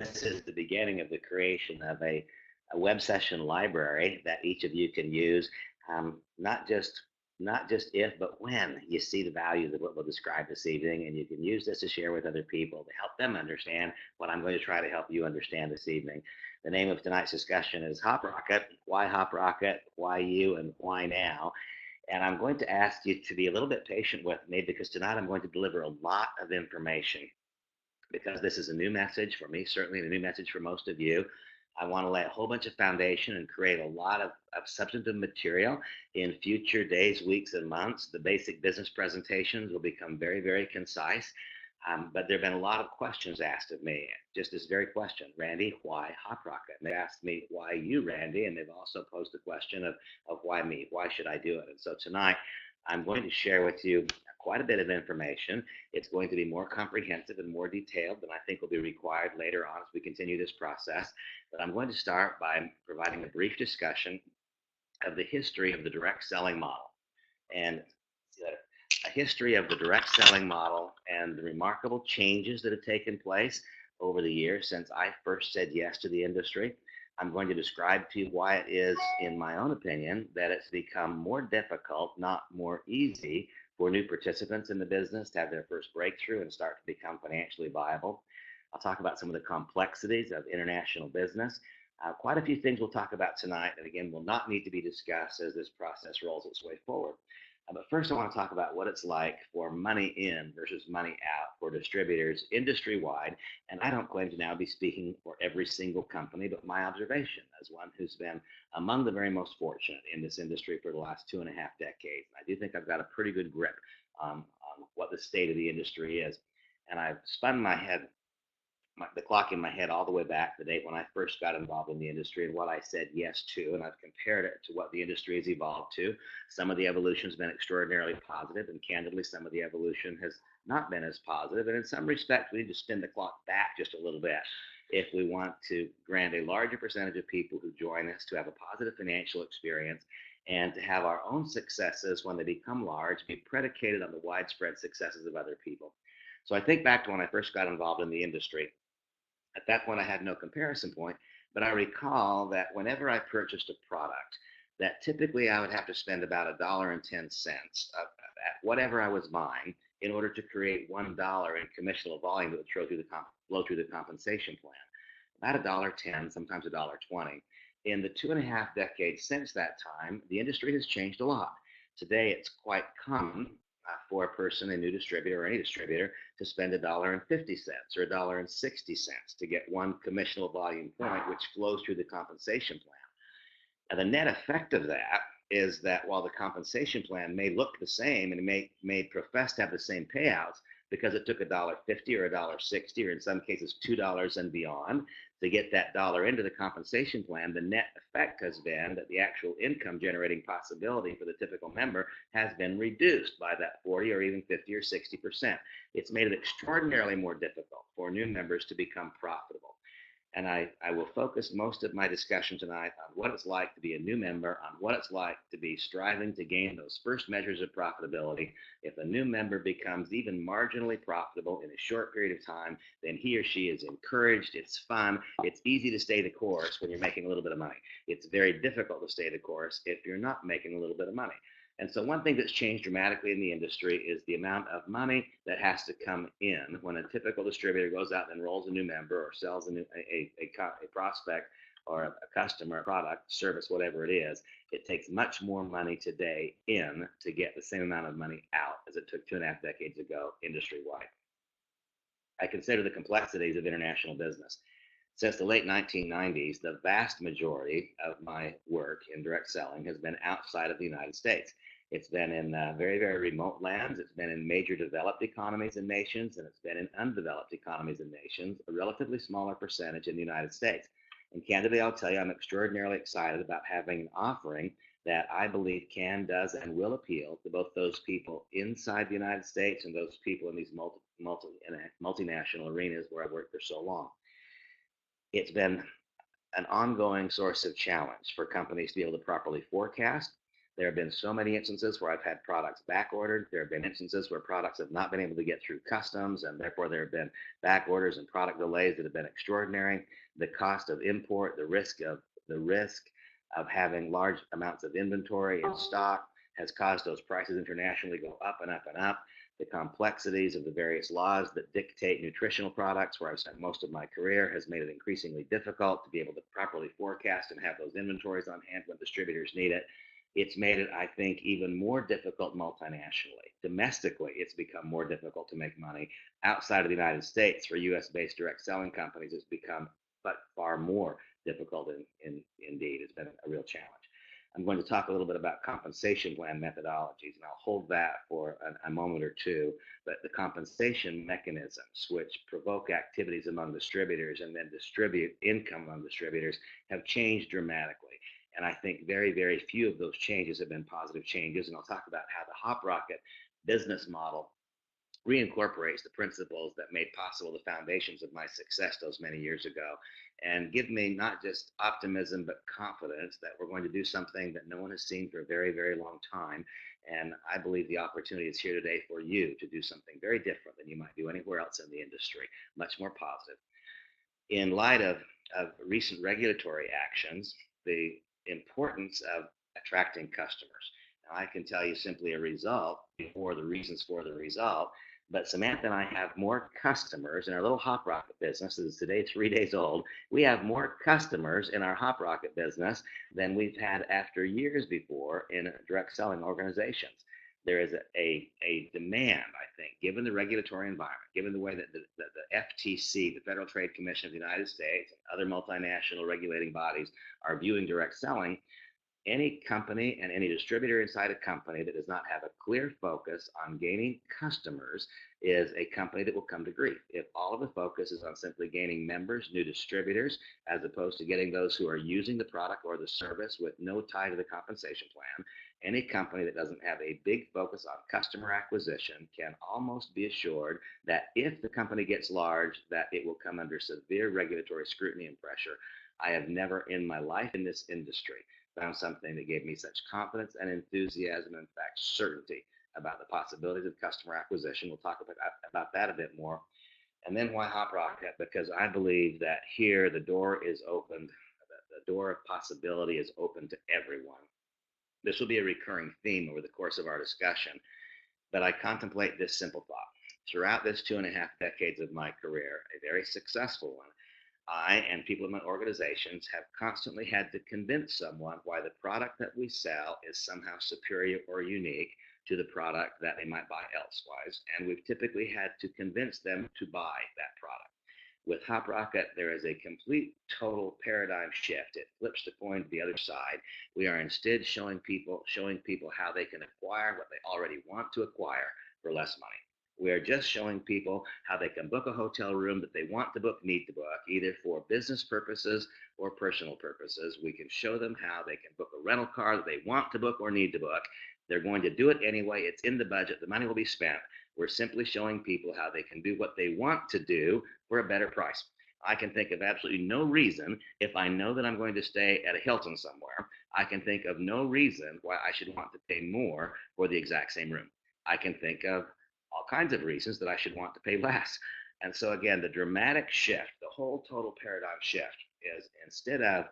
This is the beginning of the creation of a web session library that each of you can use, not just if, but when you see the value of what we'll describe this evening, and you can use this to share with other people to help them understand what I'm going to try to help you understand this evening. The name of tonight's discussion is HopRocket, Why HopRocket, Why You, and Why Now. And I'm going to ask you to be a little bit patient with me because tonight I'm going to deliver a lot of information. Because this is a new message for me, certainly a new message for most of you. I want to lay a whole bunch of foundation and create a lot of substantive material in future days, weeks, and months. The basic business presentations will become very, very concise. But there have been a lot of questions asked of me. Just this very question, Randy, why HopRocket? And they asked me, why you, Randy? And they've also posed the question of why me? Why should I do it? And so tonight, I'm going to share with you quite a bit of information. It's going to be more comprehensive and more detailed than I think will be required later on as we continue this process. But I'm going to start by providing a brief discussion of the history of the direct selling model, and a history of the direct selling model and the remarkable changes that have taken place over the years since I first said yes to the industry. I'm going to describe to you why it is, in my own opinion, that it's become more difficult, not more easy, for new participants in the business to have their first breakthrough and start to become financially viable. I'll talk about some of the complexities of international business. Quite a few things we'll talk about tonight that, again, will not need to be discussed as this process rolls its way forward. But first, I want to talk about what it's like for money in versus money out for distributors industry-wide. And I don't claim to now be speaking for every single company, but my observation as one who's been among the very most fortunate in this industry for the last 2.5 decades. I do think I've got a pretty good grip on what the state of the industry is. And I've spun the clock in my head all the way back to the date when I first got involved in the industry and what I said yes to, and I've compared it to what the industry has evolved to. Some of the evolution has been extraordinarily positive, and candidly, some of the evolution has not been as positive. And in some respects, we need to spin the clock back just a little bit if we want to grant a larger percentage of people who join us to have a positive financial experience and to have our own successes when they become large be predicated on the widespread successes of other people. So I think back to when I first got involved in the industry. At that point, I had no comparison point, but I recall that whenever I purchased a product, that typically I would have to spend about $1.10 at whatever I was buying in order to create $1 in commissionable volume that would flow through the compensation plan. About $1.10, sometimes $1.20. In the 2.5 decades since that time, the industry has changed a lot. Today, it's quite common for a person, a new distributor or any distributor, to spend $1.50 or $1.60 to get one commissionable volume point, which flows through the compensation plan. And the net effect of that is that while the compensation plan may look the same and may profess to have the same payouts, because it took $1.50 or $1.60 or in some cases $2 and beyond to get that dollar into the compensation plan, the net effect has been that the actual income generating possibility for the typical member has been reduced by that 40 or even 50 or 60%. It's made it extraordinarily more difficult for new members to become profitable. And I will focus most of my discussion tonight on what it's like to be a new member, on what it's like to be striving to gain those first measures of profitability. If a new member becomes even marginally profitable in a short period of time, then he or she is encouraged, it's fun, it's easy to stay the course when you're making a little bit of money. It's very difficult to stay the course if you're not making a little bit of money. And so one thing that's changed dramatically in the industry is the amount of money that has to come in when a typical distributor goes out and enrolls a new member or sells a prospect or a customer, a product, service, whatever it is. It takes much more money today in to get the same amount of money out as it took 2.5 decades ago industry-wide. I consider the complexities of international business. Since the late 1990s, the vast majority of my work in direct selling has been outside of the United States. It's been in very, very remote lands. It's been in major developed economies and nations, and it's been in undeveloped economies and nations, a relatively smaller percentage in the United States. And candidly, I'll tell you, I'm extraordinarily excited about having an offering that I believe can, does, and will appeal to both those people inside the United States and those people in these multinational arenas where I've worked for so long. It's been an ongoing source of challenge for companies to be able to properly forecast, There have been so many instances where I've had products back ordered. There have been instances where products have not been able to get through customs, and therefore there have been back orders and product delays that have been extraordinary. The cost of import, the risk of having large amounts of inventory in stock has caused those prices internationally to go up and up and up. The complexities of the various laws that dictate nutritional products, where I've spent most of my career, has made it increasingly difficult to be able to properly forecast and have those inventories on hand when distributors need it. It's made it, I think, even more difficult multinationally. Domestically, it's become more difficult to make money. Outside of the United States, for US-based direct selling companies, it's become but far more difficult indeed. It's been a real challenge. I'm going to talk a little bit about compensation plan methodologies, and I'll hold that for a moment or two. But the compensation mechanisms, which provoke activities among distributors and then distribute income among distributors, have changed dramatically. And I think very, very few of those changes have been positive changes. And I'll talk about how the HopRocket business model reincorporates the principles that made possible the foundations of my success those many years ago, and give me not just optimism but confidence that we're going to do something that no one has seen for a very, very long time. And I believe the opportunity is here today for you to do something very different than you might do anywhere else in the industry, much more positive. In light of recent regulatory actions, the importance of attracting customers. Now, I can tell you simply a result before the reasons for the result, but Samantha and I have more customers in our little HopRocket business. This is today 3 days old. We have more customers in our HopRocket business than we've had after years before in direct selling organizations. There is a demand, I think, given the regulatory environment, given the way that the FTC, the Federal Trade Commission of the United States, and other multinational regulating bodies are viewing direct selling. Any company and any distributor inside a company that does not have a clear focus on gaining customers is a company that will come to grief. If all of the focus is on simply gaining members, new distributors, as opposed to getting those who are using the product or the service with no tie to the compensation plan, any company that doesn't have a big focus on customer acquisition can almost be assured that if the company gets large, that it will come under severe regulatory scrutiny and pressure. I have never in my life in this industry found something that gave me such confidence and enthusiasm, in fact, certainty about the possibilities of customer acquisition. We'll talk about that a bit more. And then why HopRocket? Because I believe that here the door is opened, the door of possibility is open to everyone. This will be a recurring theme over the course of our discussion, but I contemplate this simple thought. Throughout this 2.5 decades of my career, a very successful one, I and people in my organizations have constantly had to convince someone why the product that we sell is somehow superior or unique to the product that they might buy elsewise. And we've typically had to convince them to buy that product. With HopRocket, there is a complete total paradigm shift. It flips the coin to the other side. We are instead showing people how they can acquire what they already want to acquire for less money. We are just showing people how they can book a hotel room that they want to book, need to book, either for business purposes or personal purposes. We can show them how they can book a rental car that they want to book or need to book. They're going to do it anyway. It's in the budget. The money will be spent. We're simply showing people how they can do what they want to do for a better price. I can think of absolutely no reason, if I know that I'm going to stay at a Hilton somewhere, I can think of no reason why I should want to pay more for the exact same room. I can think of all kinds of reasons that I should want to pay less. And so again, the dramatic shift, the whole total paradigm shift is instead of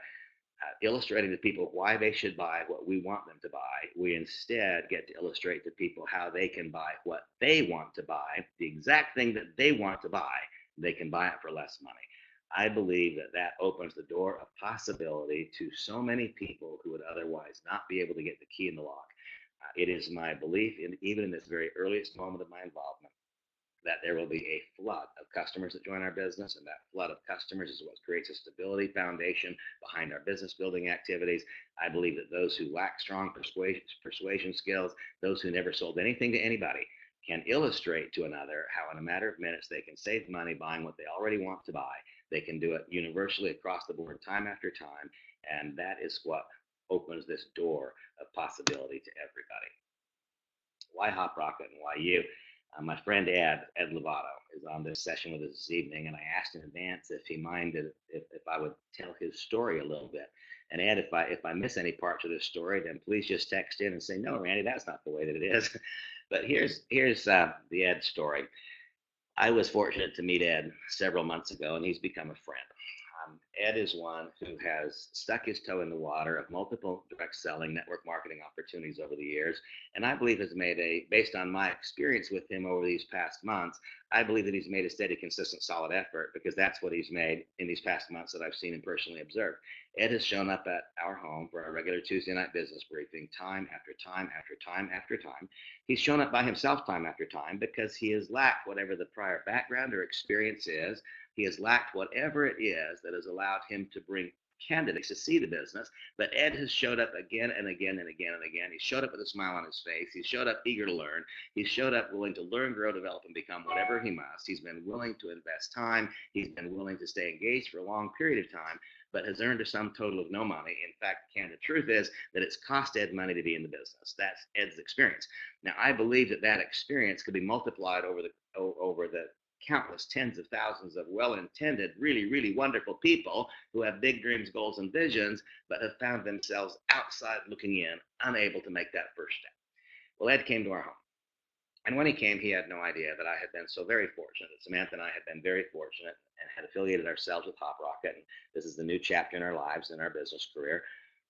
illustrating to people why they should buy what we want them to buy, we instead get to illustrate to people how they can buy what they want to buy, the exact thing that they want to buy, they can buy it for less money. I believe that that opens the door of possibility to so many people who would otherwise not be able to get the key in the lock. It is my belief, even in this very earliest moment of my involvement, that there will be a flood of customers that join our business, and that flood of customers is what creates a stability foundation behind our business building activities. I believe that those who lack strong persuasion skills, those who never sold anything to anybody, can illustrate to another how in a matter of minutes they can save money buying what they already want to buy. They can do it universally across the board time after time, and that is what opens this door of possibility to everybody. Why HopRocket and why you? My friend Ed Lovato, is on this session with us this evening, and I asked in advance if he minded if I would tell his story a little bit. And Ed, if I miss any parts of this story, then please just text in and say, no, Randy, that's not the way that it is. But here's the Ed story. I was fortunate to meet Ed several months ago, and he's become a friend. Ed is one who has stuck his toe in the water of multiple direct selling network marketing opportunities over the years. And I believe has made based on my experience with him over these past months, I believe that he's made a steady, consistent, solid effort, because that's what he's made in these past months that I've seen and personally observed. Ed has shown up at our home for our regular Tuesday night business briefing time after time after time after time. He's shown up by himself time after time because he has lacked whatever the prior background or experience is. He has lacked whatever it is that has allowed him to bring candidates to see the business. But Ed has showed up again and again and again and again. He showed up with a smile on his face. He showed up eager to learn. He showed up willing to learn, grow, develop, and become whatever he must. He's been willing to invest time. He's been willing to stay engaged for a long period of time, but has earned a sum total of no money. In fact, the truth is that it's cost Ed money to be in the business. That's Ed's experience. Now, I believe that experience could be multiplied over the countless tens of thousands of well-intended, really, really wonderful people who have big dreams, goals, and visions, but have found themselves outside looking in, unable to make that first step. Well, Ed came to our home. And when he came, he had no idea that I had been so very fortunate, that Samantha and I had been very fortunate and had affiliated ourselves with HopRocket. And this is the new chapter in our lives, in our business career.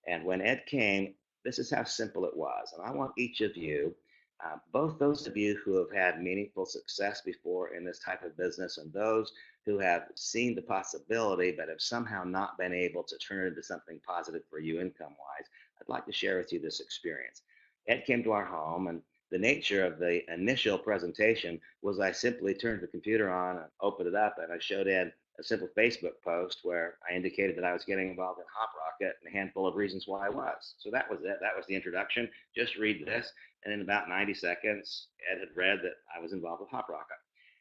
And when Ed came, this is how simple it was. And I want each of you, both those of you who have had meaningful success before in this type of business, and those who have seen the possibility but have somehow not been able to turn it into something positive for you income-wise, I'd like to share with you this experience. Ed came to our home, and the nature of the initial presentation was I simply turned the computer on and opened it up, and I showed Ed a simple Facebook post where I indicated that I was getting involved in HopRocket and a handful of reasons why I was. So that was it. That was the introduction. Just read this. And in about 90 seconds, Ed had read that I was involved with HopRocket.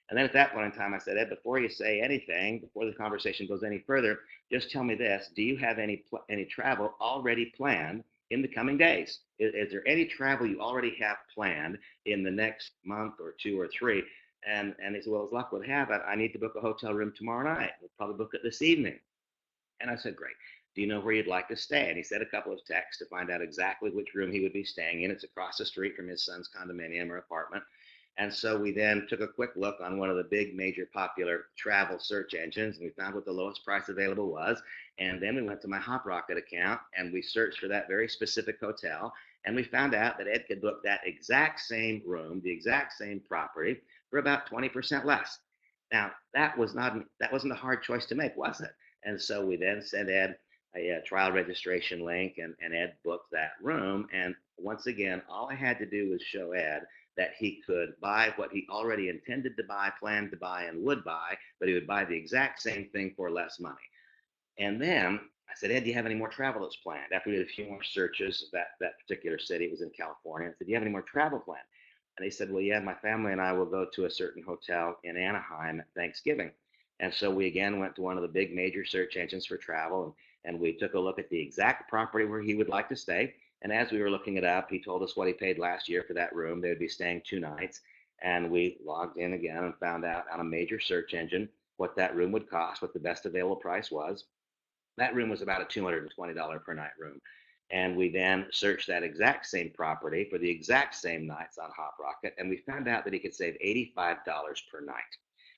And then at that point in time, I said, Ed, before you say anything, before the conversation goes any further, just tell me this. Do you have any travel already planned in the coming days? Is there any travel you already have planned in the next month or two or three? And he said, well, as luck would have it, I need to book a hotel room tomorrow night. We'll probably book it this evening. And I said, great. Do you know where you'd like to stay? And he said a couple of texts to find out exactly which room he would be staying in. It's across the street from his son's condominium or apartment. And so we then took a quick look on one of the big major popular travel search engines, and we found what the lowest price available was. And then we went to my HopRocket account and we searched for that very specific hotel. And we found out that Ed could book that exact same room, the exact same property, for about 20% less. Now, that wasn't a hard choice to make, was it? And so we then sent Ed a trial registration link, and Ed booked that room. And once again, all I had to do was show Ed that he could buy what he already intended to buy, planned to buy, and would buy, but he would buy the exact same thing for less money. And then I said, Ed, do you have any more travel that's planned? After we did a few more searches of that particular city, it was in California. I said, do you have any more travel planned? And he said, well, yeah, my family and I will go to a certain hotel in Anaheim at Thanksgiving. And so we again went to one of the big major search engines for travel, and we took a look at the exact property where he would like to stay. And as we were looking it up, he told us what he paid last year for that room. They would be staying 2 nights. And we logged in again and found out on a major search engine what that room would cost, what the best available price was. That room was about a $220 per night room. And we then searched that exact same property for the exact same nights on HopRocket, and we found out that he could save $85 per night.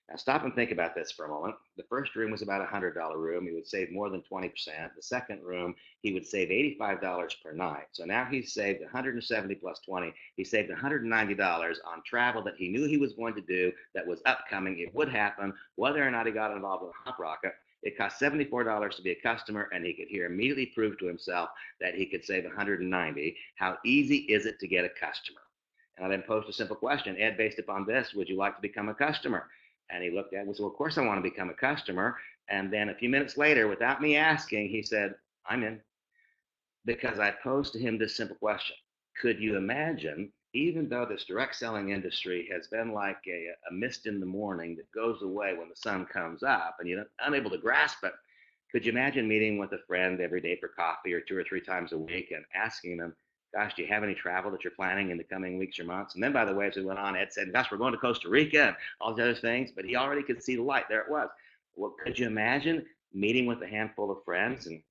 Now stop and think about this for a moment. The first room was about a $100 room. He would save more than 20%. The second room, he would save $85 per night. So now he's saved 170 plus 20. He saved $190 on travel that he knew he was going to do, that was upcoming. It would happen whether or not he got involved with HopRocket. It cost $74 to be a customer, and he could here immediately prove to himself that he could save $190. How easy is it to get a customer? And I then posed a simple question, Ed, based upon this, would you like to become a customer? And he looked at me and said, well, of course I want to become a customer. And then a few minutes later, without me asking, he said, I'm in. Because I posed to him this simple question. Could you imagine, even though this direct selling industry has been like a mist in the morning that goes away when the sun comes up and you're unable to grasp it, could you imagine meeting with a friend every day for coffee or 2 or 3 times a week and asking them, Gosh, do you have any travel that you're planning in the coming weeks or months? And then, by the way, as we went on, Ed said, gosh, we're going to Costa Rica and all these other things. But he already could see the light. There it was. Well, could you imagine meeting with a handful of friends and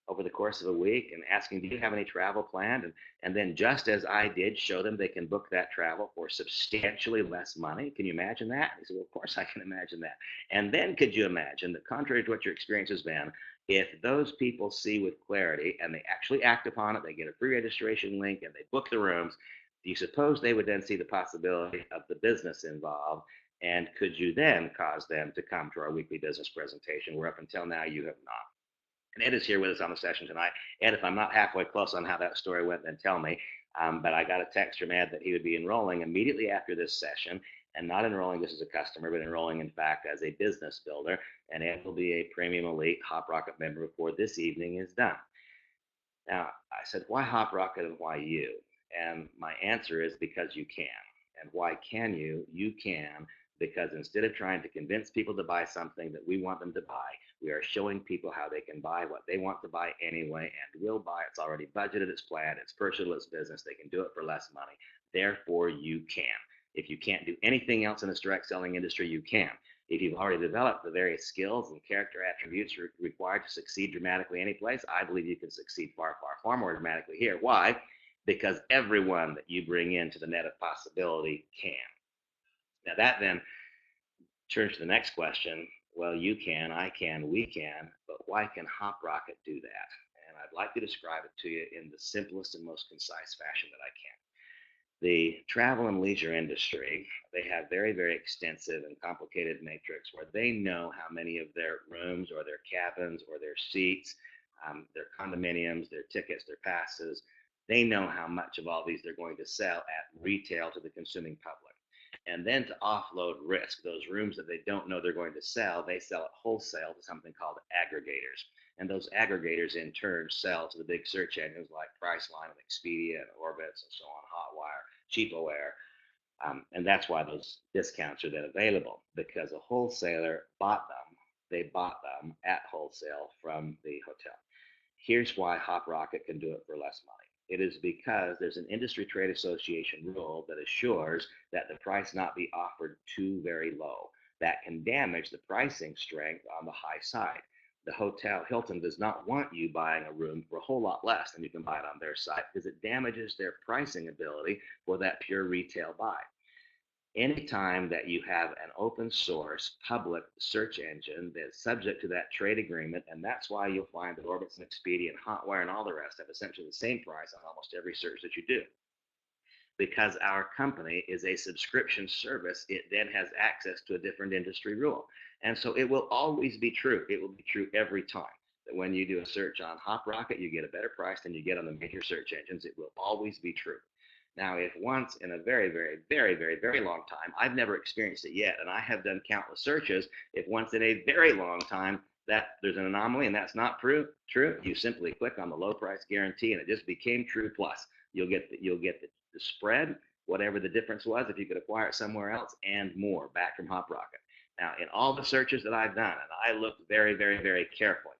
over the course of a week and asking, do you have any travel planned? And then, just as I did, show them they can book that travel for substantially less money. Can you imagine that? He said, well, of course I can imagine that. And then could you imagine that, contrary to what your experience has been, if those people see with clarity and they actually act upon it, they get a free registration link and they book the rooms, do you suppose they would then see the possibility of the business involved? And could you then cause them to come to our weekly business presentation, where up until now you have not? And Ed is here with us on the session tonight. Ed, if I'm not halfway close on how that story went, then tell me. But I got a text from Ed that he would be enrolling immediately after this session, and not enrolling just as a customer, but enrolling, in fact, as a business builder. And Ed will be a premium elite HopRocket member before this evening is done. Now, I said, why HopRocket and why you? And my answer is because you can. And why can you? You can because instead of trying to convince people to buy something that we want them to buy, we are showing people how they can buy what they want to buy anyway and will buy. It's already budgeted, it's planned, it's personal, it's business. They can do it for less money. Therefore, you can. If you can't do anything else in this direct selling industry, you can. If you've already developed the various skills and character attributes required to succeed dramatically any place, I believe you can succeed far, far, far more dramatically here. Why? Because everyone that you bring into the net of possibility can. Now that then turns to the next question. Well, you can, I can, we can, but why can HopRocket do that? And I'd like to describe it to you in the simplest and most concise fashion that I can. The travel and leisure industry, they have very, very extensive and complicated matrix where they know how many of their rooms or their cabins or their seats, their condominiums, their tickets, their passes, they know how much of all these they're going to sell at retail to the consuming public. And then to offload risk, those rooms that they don't know they're going to sell, they sell at wholesale to something called aggregators. And those aggregators in turn sell to the big search engines like Priceline and Expedia and Orbitz and so on, Hotwire, CheapOair. And that's why those discounts are then available, because a wholesaler bought them. They bought them at wholesale from the hotel. Here's why HopRocket can do it for less money. It is because there's an industry trade association rule that assures that the price not be offered too very low. That can damage the pricing strength on the high side. The hotel Hilton does not want you buying a room for a whole lot less than you can buy it on their site, because it damages their pricing ability for that pure retail buy. Anytime that you have an open source public search engine that's subject to that trade agreement, and that's why you'll find that Orbitz and Expedia and Hotwire and all the rest have essentially the same price on almost every search that you do. Because our company is a subscription service, it then has access to a different industry rule. And so it will always be true. It will be true every time that when you do a search on HopRocket, you get a better price than you get on the major search engines. It will always be true. Now, if once in a very, very, very, very, very long time, I've never experienced it yet, and I have done countless searches, if once in a very long time that there's an anomaly and that's not true, you simply click on the low price guarantee and it just became true plus. You'll get the spread, whatever the difference was, if you could acquire it somewhere else, and more back from HopRocket. Now, in all the searches that I've done, and I looked very, very, very carefully.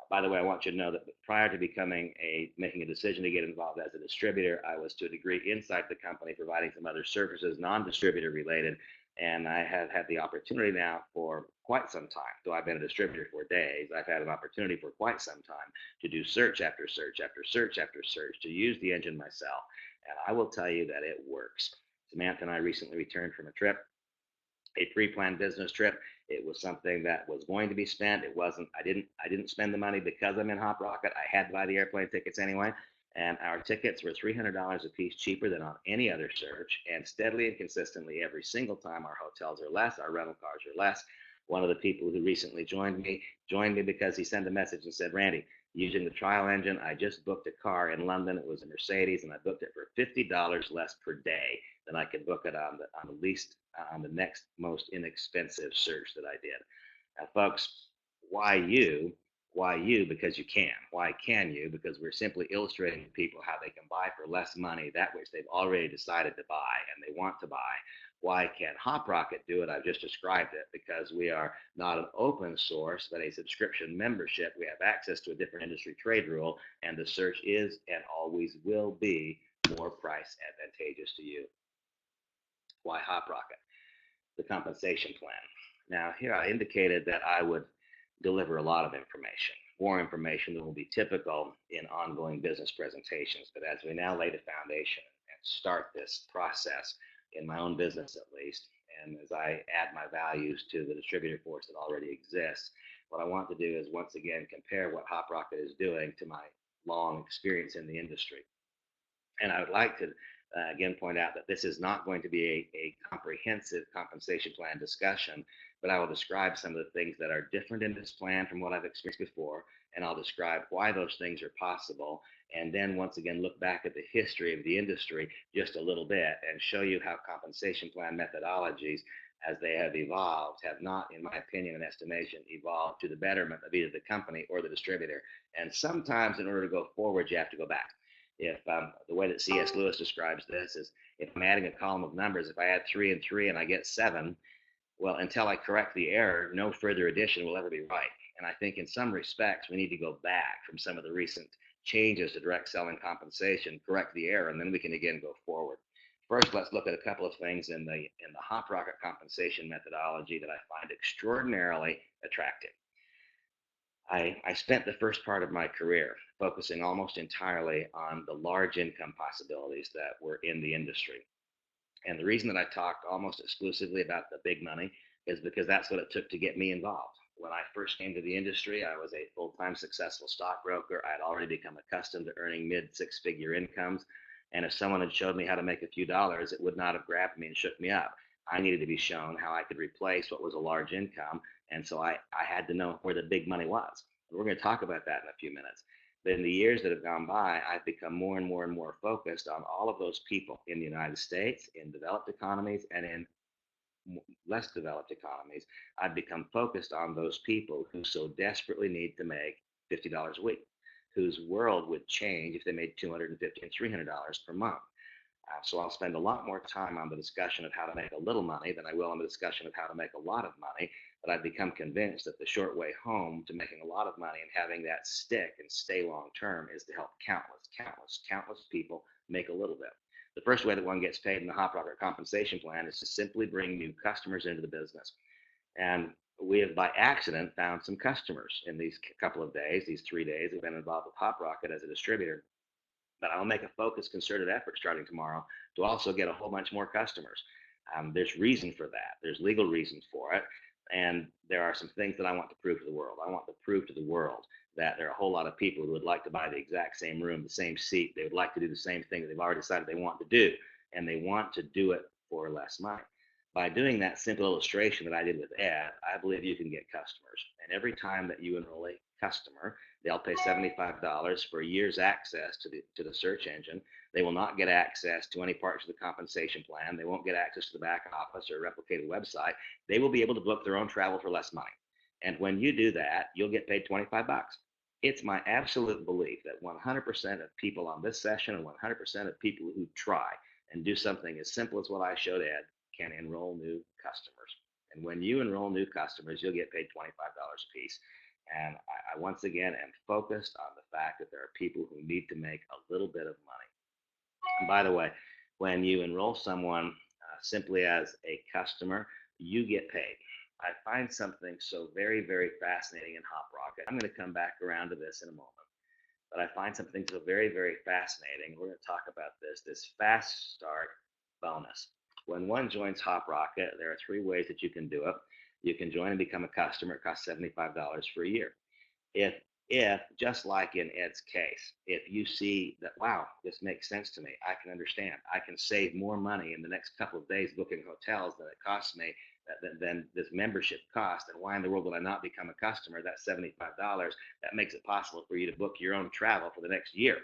By the way, I want you to know that prior to making a decision to get involved as a distributor, I was to a degree inside the company providing some other services, non-distributor related, and I have had the opportunity now for quite some time, though I've been a distributor for days, I've had an opportunity for quite some time to do search after search after search after search, to use the engine myself, and I will tell you that it works. Samantha and I recently returned from a trip, a pre-planned business trip. It was something that was going to be spent. It wasn't, I didn't spend the money because I'm in HopRocket. I had to buy the airplane tickets anyway. And our tickets were $300 a piece cheaper than on any other search. And steadily and consistently, every single time, our hotels are less, our rental cars are less. One of the people who recently joined me because he sent a message and said, Randy, using the trial engine, I just booked a car in London. It was a Mercedes, and I booked it for $50 less per day than I could book it on the next most inexpensive search that I did. Now, folks, why you? Why you? Because you can. Why can you? Because we're simply illustrating to people how they can buy for less money that which they've already decided to buy and they want to buy. Why can't HopRocket do it? I've just described it, because we are not an open source, but a subscription membership. We have access to a different industry trade rule, and the search is and always will be more price advantageous to you. Why HopRocket? The compensation plan. Now, here I indicated that I would deliver a lot of information, more information than will be typical in ongoing business presentations. But as we now lay the foundation and start this process in my own business, at least, and as I add my values to the distributor force that already exists, what I want to do is once again compare what HopRocket is doing to my long experience in the industry. And I would like to again point out that this is not going to be a comprehensive compensation plan discussion, but I will describe some of the things that are different in this plan from what I've experienced before, and I'll describe why those things are possible, and then once again look back at the history of the industry just a little bit and show you how compensation plan methodologies, as they have evolved, have not, in my opinion and estimation, evolved to the betterment of either the company or the distributor. And sometimes in order to go forward, you have to go back. If the way that C.S. Lewis describes this is, if I'm adding a column of numbers, if I add 3 and 3 and I get 7, well, until I correct the error, no further addition will ever be right. And I think in some respects, we need to go back from some of the recent changes to direct selling compensation, correct the error, and then we can again go forward. First, let's look at a couple of things in the HopRocket compensation methodology that I find extraordinarily attractive. I spent the first part of my career focusing almost entirely on the large income possibilities that were in the industry. And the reason that I talked almost exclusively about the big money is because that's what it took to get me involved. When I first came to the industry, I was a full-time successful stockbroker. I had already become accustomed to earning mid-six-figure incomes. And if someone had showed me how to make a few dollars, it would not have grabbed me and shook me up. I needed to be shown how I could replace what was a large income. And so I had to know where the big money was. And we're going to talk about that in a few minutes. But in the years that have gone by, I've become more and more and more focused on all of those people in the United States, in developed economies, and in less developed economies. I've become focused on those people who so desperately need to make $50 a week, whose world would change if they made $250 and $300 per month. So I'll spend a lot more time on the discussion of how to make a little money than I will on the discussion of how to make a lot of money. But I've become convinced that the short way home to making a lot of money and having that stick and stay long term is to help countless people make a little bit. The first way that one gets paid in the HopRocket compensation plan is to simply bring new customers into the business. And we have by accident found some customers in these couple of days, these 3 days we've been involved with HopRocket as a distributor. But I'll make a focused, concerted effort starting tomorrow to also get a whole bunch more customers. There's reason for that. There's legal reasons for it. And there are some things that I want to prove to the world. I want to prove to the world that there are a whole lot of people who would like to buy the exact same room, the same seat. They would like to do the same thing that they've already decided they want to do, and they want to do it for less money. By doing that simple illustration that I did with Ed, I believe you can get customers. And every time that you enroll a customer, they'll pay $75 for a year's access to the search engine. They will not get access to any parts of the compensation plan. They won't get access to the back office or replicated website. They will be able to book their own travel for less money. And when you do that, you'll get paid 25 bucks. It's my absolute belief that 100% of people on this session and 100% of people who try and do something as simple as what I showed Ed can enroll new customers. And when you enroll new customers, you'll get paid $25 a piece. And I once again am focused on the fact that there are people who need to make a little bit of money. And by the way, when you enroll someone simply as a customer, you get paid. I find something so very, very fascinating in HopRocket. I'm going to come back around to this in a moment. But I find something so very, very fascinating. We're going to talk about this fast start bonus. When one joins HopRocket, there are 3 ways that you can do it. You can join and become a customer. It costs $75 for a year. If just like in Ed's case, if you see that, wow, this makes sense to me, I can understand, I can save more money in the next couple of days booking hotels than it costs me, than this membership cost, and why in the world would I not become a customer? That's $75. That makes it possible for you to book your own travel for the next year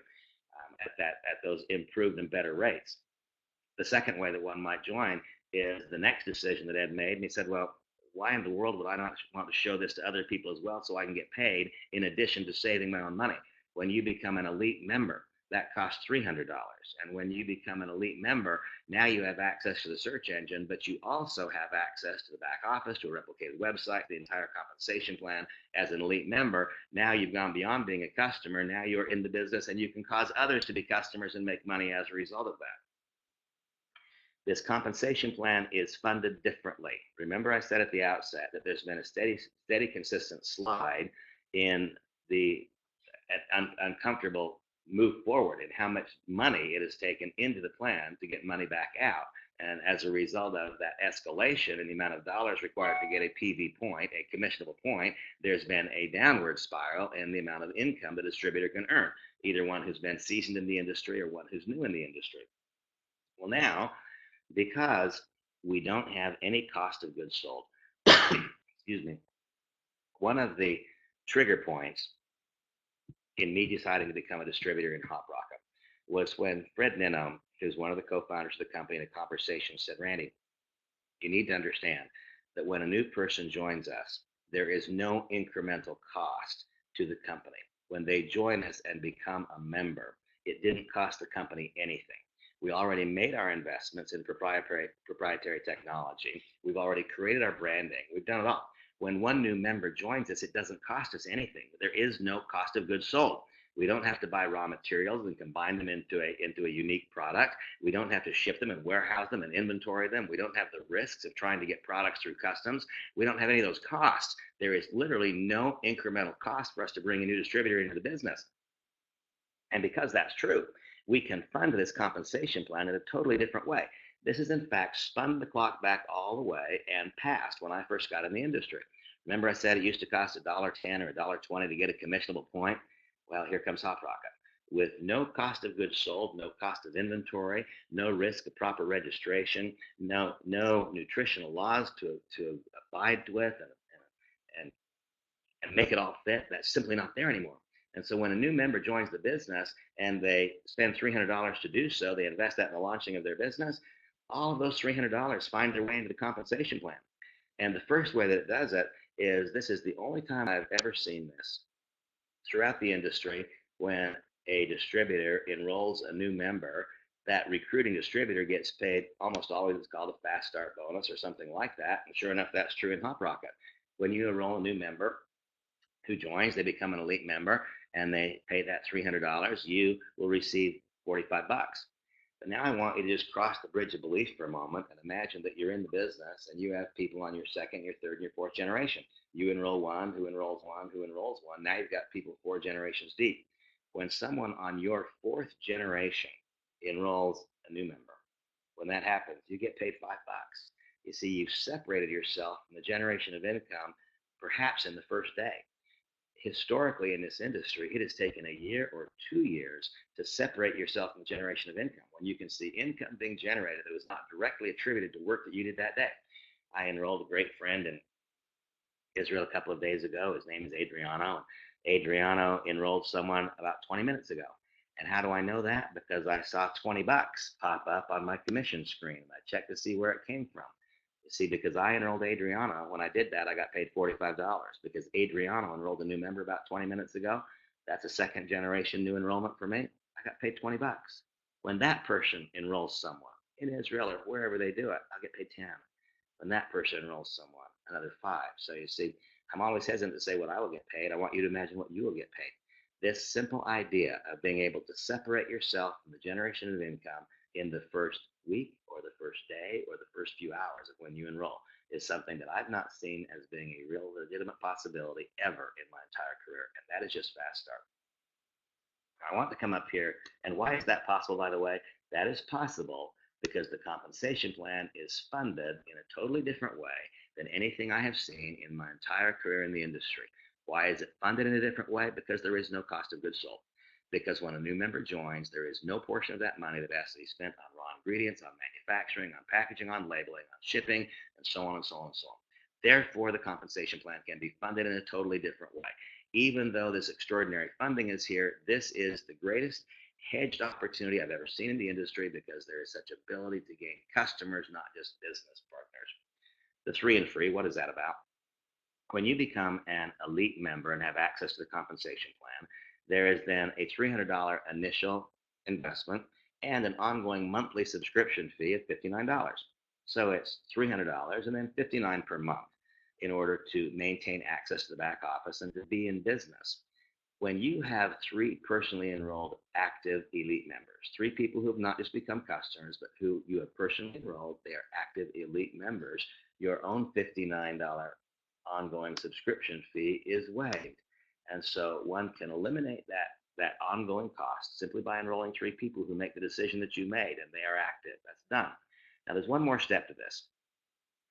at those improved and better rates. The second way that one might join is the next decision that Ed made, and he said, well, why in the world would I not want to show this to other people as well so I can get paid in addition to saving my own money? When you become an elite member, that costs $300. And when you become an elite member, now you have access to the search engine, but you also have access to the back office, to a replicated website, the entire compensation plan. As an elite member, now you've gone beyond being a customer. Now you're in the business and you can cause others to be customers and make money as a result of that. This compensation plan is funded differently. Remember I said at the outset that there's been a steady, consistent slide in the uncomfortable move forward in how much money it has taken into the plan to get money back out. And as a result of that escalation in the amount of dollars required to get a PV point, a commissionable point, there's been a downward spiral in the amount of income the distributor can earn, either one who's been seasoned in the industry or one who's new in the industry. Well, now, because we don't have any cost of goods sold, excuse me, one of the trigger points in me deciding to become a distributor in HopRocket was when Fred Ninno, who's one of the co-founders of the company, in a conversation said, Randy, you need to understand that when a new person joins us, there is no incremental cost to the company. When they join us and become a member, it didn't cost the company anything. We already made our investments in proprietary technology. We've already created our branding. We've done it all. When one new member joins us, it doesn't cost us anything. There is no cost of goods sold. We don't have to buy raw materials and combine them into a unique product. We don't have to ship them and warehouse them and inventory them. We don't have the risks of trying to get products through customs. We don't have any of those costs. There is literally no incremental cost for us to bring a new distributor into the business. And because that's true, we can fund this compensation plan in a totally different way. This has in fact spun the clock back all the way and past when I first got in the industry. Remember I said it used to cost $1.10 or $1.20 to get a commissionable point? Well, here comes HopRocket. With no cost of goods sold, no cost of inventory, no risk of proper registration, no nutritional laws to abide with and make it all fit, that's simply not there anymore. And so when a new member joins the business and they spend $300 to do so, they invest that in the launching of their business, all of those $300 find their way into the compensation plan. And the first way that it does it is, this is the only time I've ever seen this throughout the industry. When a distributor enrolls a new member, that recruiting distributor gets paid almost always, it's called a fast start bonus or something like that. And sure enough, that's true in HopRocket. When you enroll a new member who joins, they become an elite member and they pay that $300, you will receive 45 bucks. But now I want you to just cross the bridge of belief for a moment and imagine that you're in the business and you have people on your second, your third, and your fourth generation. You enroll one, who enrolls one, who enrolls one. Now you've got people 4 generations deep. When someone on your 4th generation enrolls a new member, when that happens, you get paid 5 bucks. You see, you've separated yourself from the generation of income, perhaps in the first day. Historically in this industry, it has taken a year or 2 years to separate yourself from the generation of income, when you can see income being generated that was not directly attributed to work that you did that day. I enrolled a great friend in Israel a couple of days ago. His name is Adriano. Adriano enrolled someone about 20 minutes ago. And how do I know that? Because I saw 20 bucks pop up on my commission screen. I checked to see where it came from. See, because I enrolled Adriano, when I did that, I got paid $45 because Adriano enrolled a new member about 20 minutes ago. That's a second generation new enrollment for me. I got paid 20 bucks. When that person enrolls someone in Israel or wherever they do it, I'll get paid 10. When that person enrolls someone, another 5. So you see, I'm always hesitant to say what I will get paid. I want you to imagine what you will get paid. This simple idea of being able to separate yourself from the generation of income in the first week or the first day or the first few hours of when you enroll is something that I've not seen as being a real legitimate possibility ever in my entire career. And that is just fast start. I want to come up here. And why is that possible, by the way? That is possible because the compensation plan is funded in a totally different way than anything I have seen in my entire career in the industry. Why is it funded in a different way? Because there is no cost of goods sold. Because when a new member joins, there is no portion of that money that has to be spent on raw ingredients, on manufacturing, on packaging, on labeling, on shipping, and so on and so on and so on. Therefore, the compensation plan can be funded in a totally different way. Even though this extraordinary funding is here, this is the greatest hedged opportunity I've ever seen in the industry because there is such ability to gain customers, not just business partners. The 3 and free, what is that about? When you become an elite member and have access to the compensation plan, there is then a $300 initial investment, and an ongoing monthly subscription fee of $59. So it's $300 and then $59 per month in order to maintain access to the back office and to be in business. When you have three personally enrolled active elite members, three people who have not just become customers, but who you have personally enrolled, they are active elite members, your own $59 ongoing subscription fee is waived. And so one can eliminate that ongoing cost simply by enrolling three people who make the decision that you made and they are active. That's done. Now there's one more step to this.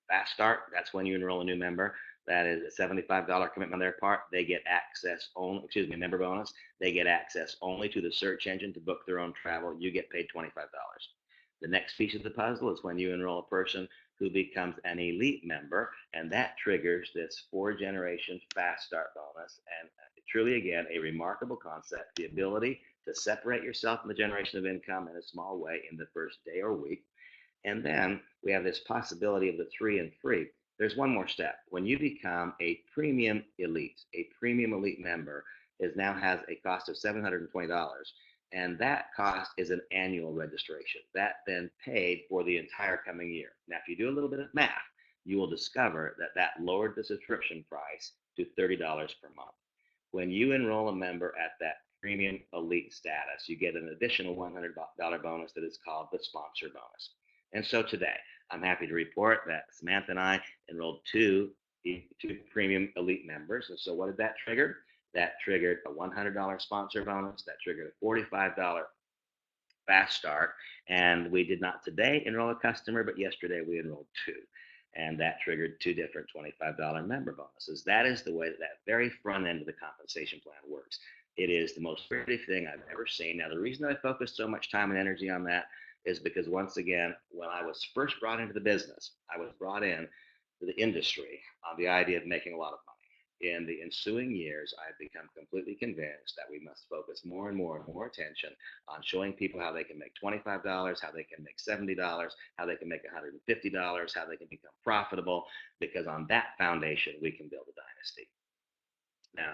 Fast start, that's when you enroll a new member. That is a $75 commitment on their part. They get access only, member bonus. They get access only to the search engine to book their own travel. You get paid $25. The next piece of the puzzle is when you enroll a person who becomes an elite member, and that triggers this 4-generation fast start bonus. And truly, again, a remarkable concept, the ability to separate yourself from the generation of income in a small way in the first day or week. And then we have this possibility of the 3 and free. There's one more step. When you become a premium elite member is now has a cost of $720. And that cost is an annual registration. That then paid for the entire coming year. Now, if you do a little bit of math, you will discover that that lowered the subscription price to $30 per month. When you enroll a member at that premium elite status, you get an additional $100 bonus that is called the sponsor bonus. And so today, I'm happy to report that Samantha and I enrolled two premium elite members. And so what did that trigger? That triggered a $100 sponsor bonus. That triggered a $45 fast start. And we did not today enroll a customer, but yesterday we enrolled two. And that triggered two different $25 member bonuses. That is the way that very front end of the compensation plan works. It is the most creative thing I've ever seen. Now, the reason I focused so much time and energy on that is because, once again, when I was first brought into the business, I was brought in to the industry on the idea of making a lot of money. In the ensuing years, I've become completely convinced that we must focus more and more attention on showing people how they can make $25, how they can make $70, how they can make $150, how they can become profitable, because on that foundation, we can build a dynasty. Now,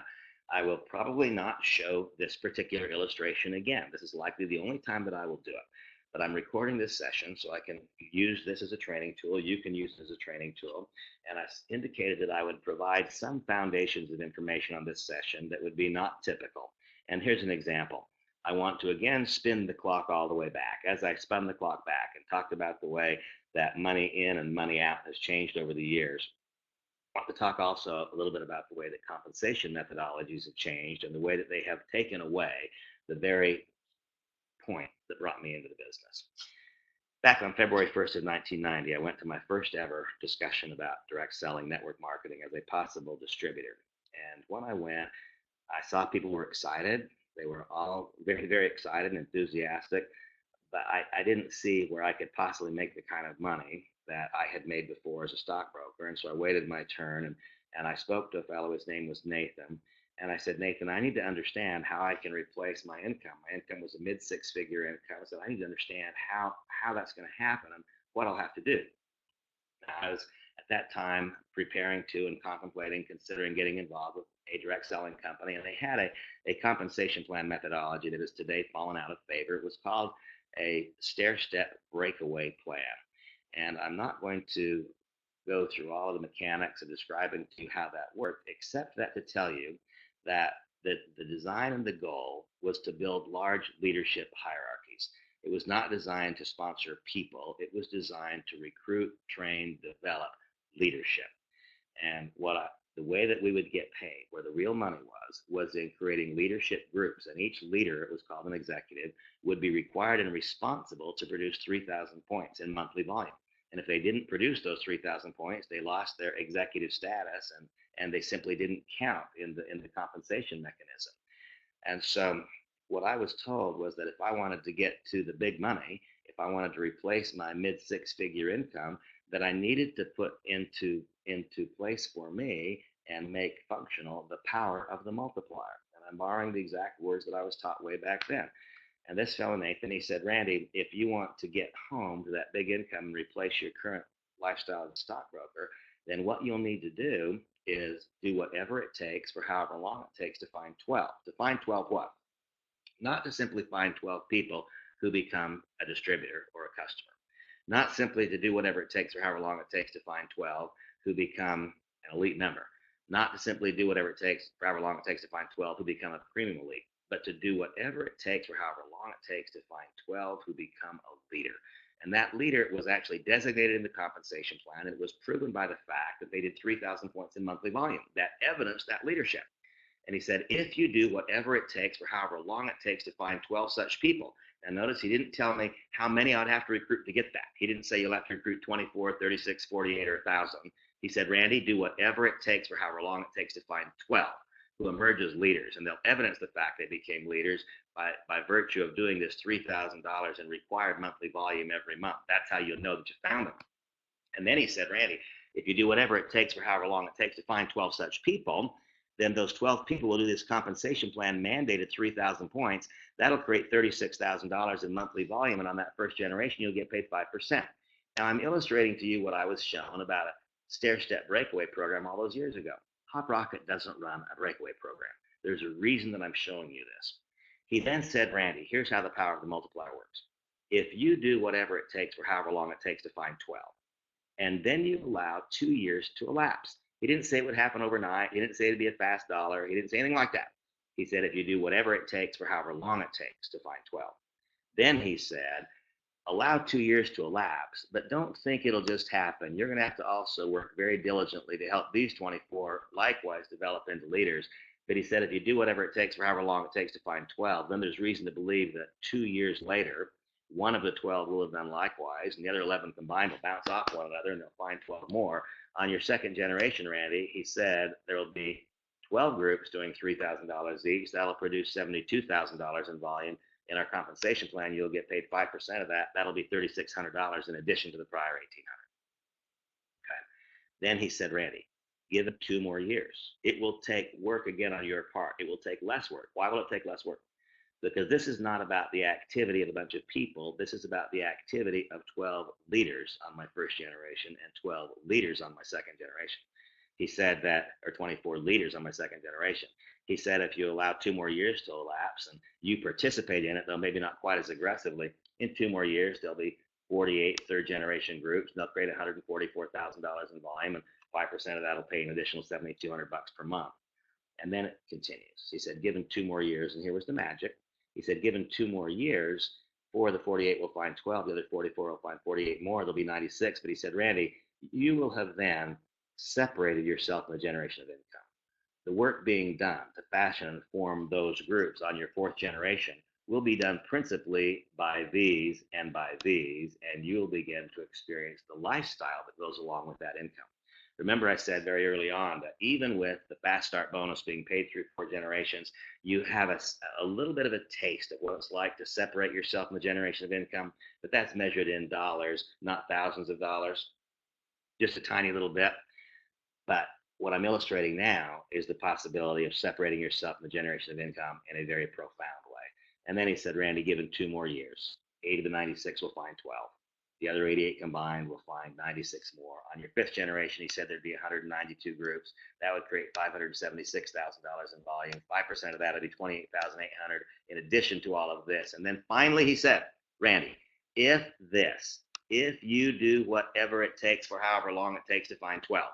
I will probably not show this particular illustration again. This is likely the only time that I will do it. But I'm recording this session so I can use this as a training tool. You can use it as a training tool. And I indicated that I would provide some foundations of information on this session that would be not typical. And here's an example. I want to again spin the clock all the way back. As I spun the clock back and talked about the way that money in and money out has changed over the years, I want to talk also a little bit about the way that compensation methodologies have changed and the way that they have taken away the very point that brought me into the business. Back on February 1st of 1990, I went to my first ever discussion about direct selling network marketing as a possible distributor. And when I went, I saw people were excited. They were all very excited and enthusiastic, but I didn't see where I could possibly make the kind of money that I had made before as a stockbroker. And so I waited my turn, and I spoke to a fellow. His name was Nathan. And I said, Nathan, I need to understand how I can replace my income. My income was a mid six-figure income. I said, I need to understand how that's going to happen and what I'll have to do. I was at that time preparing to and contemplating, considering getting involved with a direct selling company. And they had a compensation plan methodology that has today fallen out of favor. It was called a stair-step breakaway plan. And I'm not going to go through all of the mechanics of describing to you how that worked, except that to tell you that the design and the goal was to build large leadership hierarchies. It was not designed to sponsor people. It was designed to recruit, train, develop leadership. And the way that we would get paid, where the real money was in creating leadership groups. And each leader, it was called an executive, would be required and responsible to produce 3,000 points in monthly volume. And if they didn't produce those 3,000 points, they lost their executive status and they simply didn't count in the compensation mechanism. And so what I was told was that if I wanted to get to the big money, if I wanted to replace my mid six-figure income, that I needed to put into place for me and make functional the power of the multiplier. And I'm borrowing the exact words that I was taught way back then. And this fellow, Nathan, he said, Randy, if you want to get home to that big income and replace your current lifestyle as a stockbroker, then what you'll need to do is do whatever it takes for however long it takes to find 12. To find 12 what? Not to simply find 12 people who become a distributor or a customer. Not simply to do whatever it takes or however long it takes to find 12 who become an elite member. Not to simply do whatever it takes for however long it takes to find 12 who become a premium elite, but to do whatever it takes for however long it takes to find 12 who become a leader. And that leader was actually designated in the compensation plan, and it was proven by the fact that they did 3,000 points in monthly volume. That evidenced that leadership. And he said, if you do whatever it takes for however long it takes to find 12 such people. Now notice he didn't tell me how many I'd have to recruit to get that. He didn't say you'll have to recruit 24, 36, 48, or 1,000. He said, Randy, do whatever it takes for however long it takes to find 12 who emerge as leaders. And they'll evidence the fact they became leaders by virtue of doing this $3,000 in required monthly volume every month. That's how you'll know that you found them. And then he said, Randy, if you do whatever it takes for however long it takes to find 12 such people, then those 12 people will do this compensation plan mandated 3,000 points. That'll create $36,000 in monthly volume. And on that first generation, you'll get paid 5%. Now, I'm illustrating to you what I was shown about a stair-step breakaway program all those years ago. HopRocket doesn't run a breakaway program. There's a reason that I'm showing you this. He then said, Randy, here's how the power of the multiplier works. If you do whatever it takes for however long it takes to find 12, and then you allow 2 years to elapse. He didn't say it would happen overnight. He didn't say it'd be a fast dollar. He didn't say anything like that. He said if you do whatever it takes for however long it takes to find 12. Then he said, allow 2 years to elapse, but don't think it'll just happen. You're going to have to also work very diligently to help these 24 likewise develop into leaders. But he said if you do whatever it takes for however long it takes to find 12, then there's reason to believe that 2 years later, one of the 12 will have done likewise, and the other 11 combined will bounce off one another, and they'll find 12 more. On your second generation, Randy, he said there will be 12 groups doing $3,000 each. That'll produce $72,000 in volume. In our compensation plan, you'll get paid 5% of that. That'll be $3,600 in addition to the prior $1,800. Okay. Then he said, Randy, give it 2 more years. It will take work again on your part. It will take less work. Why will it take less work? Because this is not about the activity of a bunch of people. This is about the activity of 12 leaders on my first generation and 12 leaders on my second generation. He said that, or 24 leaders on my second generation. He said if you allow 2 more years to elapse and you participate in it, though maybe not quite as aggressively, in 2 more years, there'll be 48 third generation groups, and they'll create $144,000 in volume, and 5% of that will pay an additional $7,200 per month. And then it continues. He said, given 2 more years, and here was the magic. He said, given 2 more years, 4 of the 48 will find 12, the other 44 will find 48 more, there'll be 96. But he said, Randy, you will have then separated yourself from the generation of income. The work being done to fashion and form those groups on your 4th generation will be done principally by these, and you'll begin to experience the lifestyle that goes along with that income. Remember, I said very early on that even with the fast start bonus being paid through 4 generations, you have a little bit of a taste of what it's like to separate yourself from the generation of income, but that's measured in dollars, not thousands of dollars, just a tiny little bit. But what I'm illustrating now is the possibility of separating yourself from the generation of income in a very profound way. And then he said, Randy, given 2 more years, 8 of the 96 will find 12. The other 88 combined will find 96 more. On your 5th generation, he said there'd be 192 groups. That would create $576,000 in volume. 5% of that would be $28,800 in addition to all of this. And then finally he said, Randy, if you do whatever it takes for however long it takes to find 12,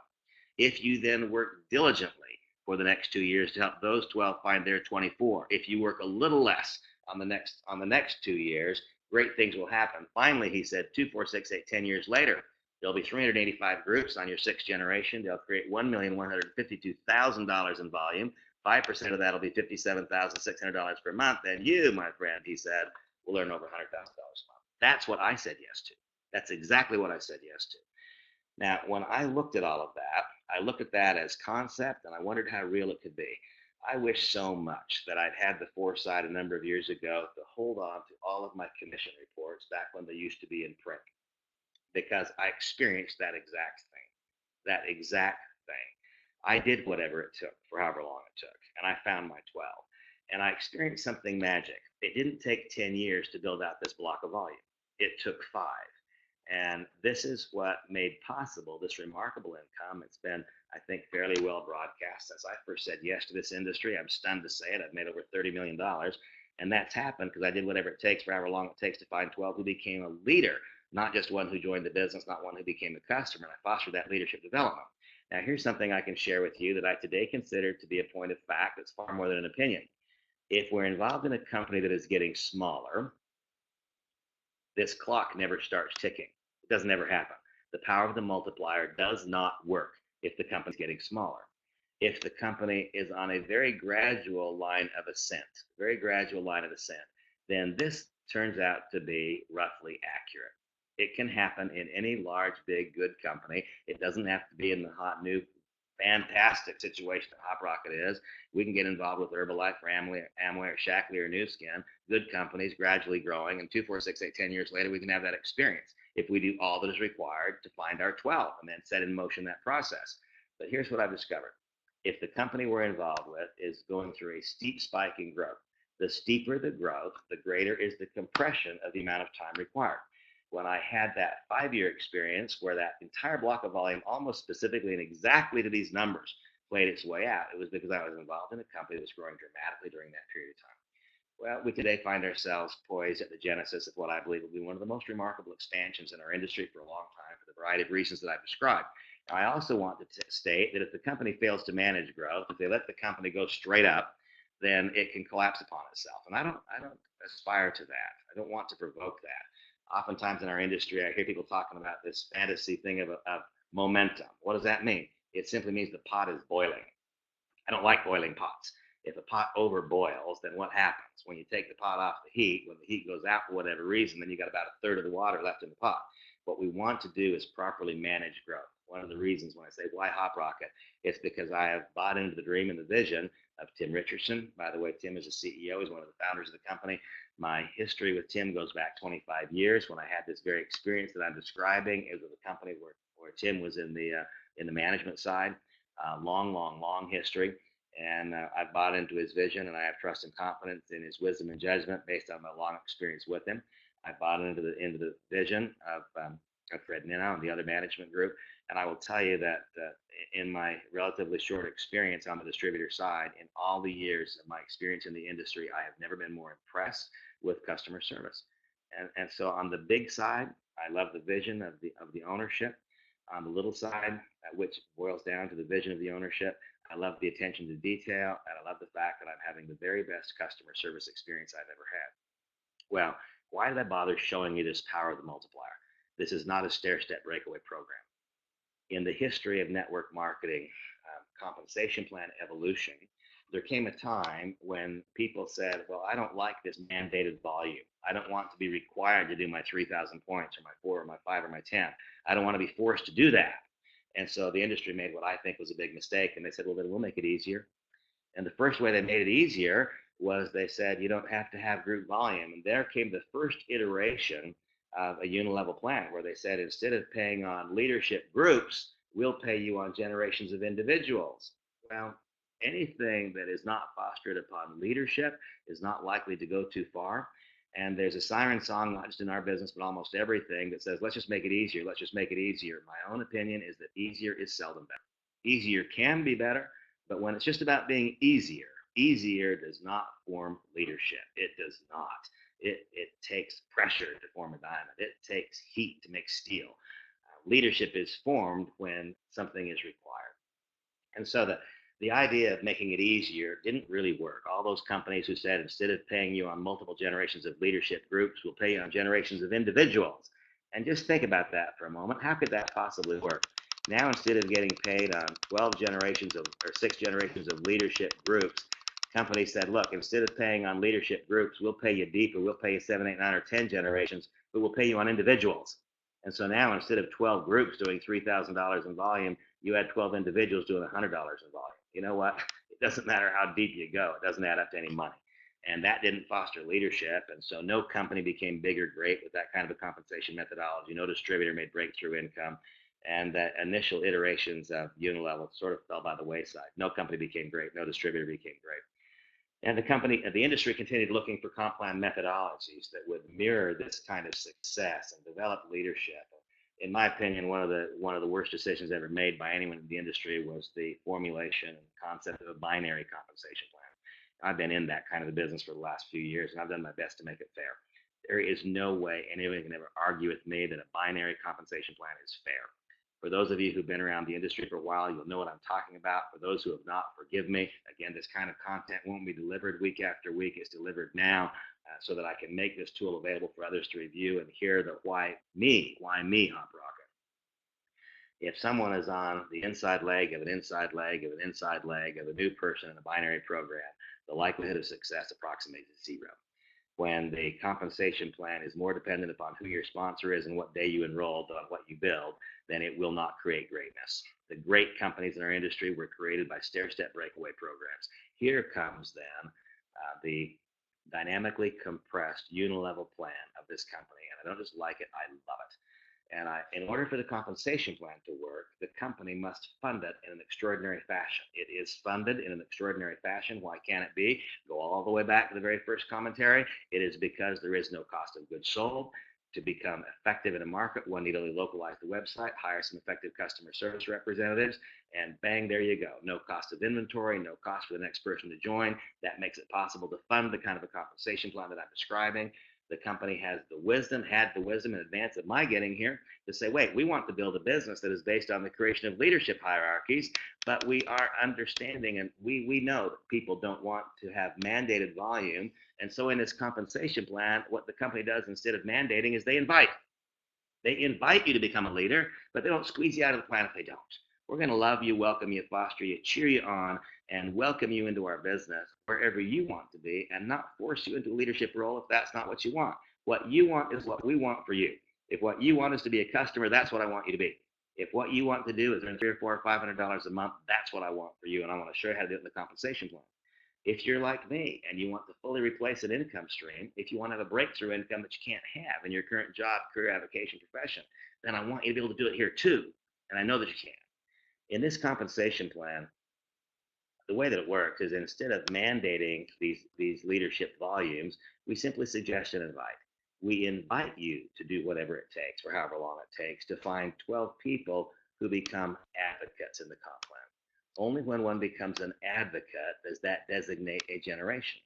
if you then work diligently for the next 2 years to help those 12 find their 24, if you work a little less on the next 2 years, great things will happen. Finally, he said, 2, 4, 6, 8, 10 years later, there'll be 385 groups on your 6th generation. They'll create $1,152,000 in volume. 5% of that will be $57,600 per month. And you, my friend, he said, will earn over $100,000 a month. That's what I said yes to. That's exactly what I said yes to. Now, when I looked at all of that, I looked at that as concept, and I wondered how real it could be. I wish so much that I'd had the foresight a number of years ago to hold on to all of my commission reports back when they used to be in print, because I experienced that exact thing. I did whatever it took for however long it took, and I found my 12. And I experienced something magic. It didn't take 10 years to build out this block of volume. It took 5. And this is what made possible this remarkable income. It's been, I think, fairly well broadcast since I first said yes to this industry. I'm stunned to say it. I've made over $30 million. And that's happened because I did whatever it takes for however long it takes to find 12 who became a leader, not just one who joined the business, not one who became a customer. And I fostered that leadership development. Now, here's something I can share with you that I today consider to be a point of fact that's far more than an opinion. If we're involved in a company that is getting smaller, this clock never starts ticking. It doesn't ever happen. The power of the multiplier does not work if the company's getting smaller. If the company is on a very gradual line of ascent, then this turns out to be roughly accurate. It can happen in any large, big, good company. It doesn't have to be in the hot, new, fantastic situation that HopRocket is. We can get involved with Herbalife or Amway or Shackley or Nu Skin, good companies gradually growing, and 2, 4, 6, 8, 10 years later, we can have that experience if we do all that is required to find our 12 and then set in motion that process. But here's what I've discovered. If the company we're involved with is going through a steep spike in growth, the steeper the growth, the greater is the compression of the amount of time required. When I had that 5-year experience where that entire block of volume, almost specifically and exactly to these numbers, played its way out, it was because I was involved in a company that was growing dramatically during that period of time. Well, we today find ourselves poised at the genesis of what I believe will be one of the most remarkable expansions in our industry for a long time for the variety of reasons that I've described. Now, I also want to state that if the company fails to manage growth, if they let the company go straight up, then it can collapse upon itself. And I don't aspire to that. I don't want to provoke that. Oftentimes in our industry, I hear people talking about this fantasy thing of momentum. What does that mean? It simply means the pot is boiling. I don't like boiling pots. If a pot overboils, then what happens? When you take the pot off the heat, when the heat goes out for whatever reason, then you got about a third of the water left in the pot. What we want to do is properly manage growth. One of the reasons when I say why HopRocket, it's because I have bought into the dream and the vision of Tim Richardson. By the way, Tim is a CEO. He's one of the founders of the company. My history with Tim goes back 25 years. When I had this very experience that I'm describing, it was with a company where Tim was in the management side. Long history. And I bought into his vision, and I have trust and confidence in his wisdom and judgment based on my long experience with him. I bought into the vision of Fred Nino and the other management group. And I will tell you that in my relatively short experience on the distributor side, in all the years of my experience in the industry, I have never been more impressed with customer service. And so on the big side, I love the vision of the ownership. On the little side, which boils down to the vision of the ownership, I love the attention to detail, and I love the fact that I'm having the very best customer service experience I've ever had. Well, why did I bother showing you this power of the multiplier? This is not a stair-step breakaway program. In the history of network marketing compensation plan evolution, there came a time when people said, well, I don't like this mandated volume. I don't want to be required to do my 3,000 points or my 4 or my 5 or my 10. I don't want to be forced to do that. And so the industry made what I think was a big mistake. And they said, well, then we'll make it easier. And the first way they made it easier was they said, you don't have to have group volume. And there came the first iteration of a unilevel plan where they said, instead of paying on leadership groups, we'll pay you on generations of individuals. Well, anything that is not fostered upon leadership is not likely to go too far. And there's a siren song, not just in our business, but almost everything that says, let's just make it easier. Let's just make it easier. My own opinion is that easier is seldom better. Easier can be better, but when it's just about being easier, easier does not form leadership. It does not. It takes pressure to form a diamond. It takes heat to make steel. Leadership is formed when something is required. And so the idea of making it easier didn't really work. All those companies who said, instead of paying you on multiple generations of leadership groups, we'll pay you on generations of individuals. And just think about that for a moment. How could that possibly work? Now, instead of getting paid on 12 generations or 6 generations of leadership groups, companies said, look, instead of paying on leadership groups, we'll pay you deeper. We'll pay you 7, 8, 9, or 10 generations, but we'll pay you on individuals. And so now, instead of 12 groups doing $3,000 in volume, you had 12 individuals doing $100 in volume. You know what? It doesn't matter how deep you go. It doesn't add up to any money. And that didn't foster leadership. And so no company became big or great with that kind of a compensation methodology. No distributor made breakthrough income. And the initial iterations of Unilevel sort of fell by the wayside. No company became great. No distributor became great. And the industry continued looking for comp plan methodologies that would mirror this kind of success and develop leadership. In my opinion, one of the worst decisions ever made by anyone in the industry was the formulation and concept of a binary compensation plan. I've been in that kind of a business for the last few years, and I've done my best to make it fair. There is no way anyone can ever argue with me that a binary compensation plan is fair. For those of you who've been around the industry for a while, you'll know what I'm talking about. For those who have not, forgive me. Again, this kind of content won't be delivered week after week. It's delivered now so that I can make this tool available for others to review and hear the why me, HopRocket. If someone is on the inside leg of an inside leg of an inside leg of a new person in a binary program, the likelihood of success approximates zero. When the compensation plan is more dependent upon who your sponsor is and what day you enrolled on what you build, then it will not create greatness. The great companies in our industry were created by stair-step breakaway programs. Here comes then the dynamically compressed unilevel plan of this company. And I don't just like it, I love it. And in order for the compensation plan to work, the company must fund it in an extraordinary fashion. It is funded in an extraordinary fashion. Why can't it be? Go all the way back to the very first commentary. It is because there is no cost of goods sold. To become effective in a market, one need only localize the website, hire some effective customer service representatives, and bang, there you go. No cost of inventory, no cost for the next person to join. That makes it possible to fund the kind of a compensation plan that I'm describing. The company had the wisdom in advance of my getting here to say, wait, we want to build a business that is based on the creation of leadership hierarchies, but we are understanding and we know that people don't want to have mandated volume. And so in this compensation plan, what the company does instead of mandating is they invite. They invite you to become a leader, but they don't squeeze you out of the plan if they don't. We're going to love you, welcome you, foster you, cheer you on, and welcome you into our business wherever you want to be and not force you into a leadership role if that's not what you want. What you want is what we want for you. If what you want is to be a customer, that's what I want you to be. If what you want to do is earn $300 or $400 or $500 a month, that's what I want for you, and I want to show you how to do it in the compensation plan. If you're like me and you want to fully replace an income stream, if you want to have a breakthrough income that you can't have in your current job, career, avocation, profession, then I want you to be able to do it here too. And I know that you can. In this compensation plan, the way that it works is instead of mandating these leadership volumes, we simply suggest and invite. We invite you to do whatever it takes for however long it takes to find 12 people who become advocates in the comp plan. Only when one becomes an advocate does that designate a generation.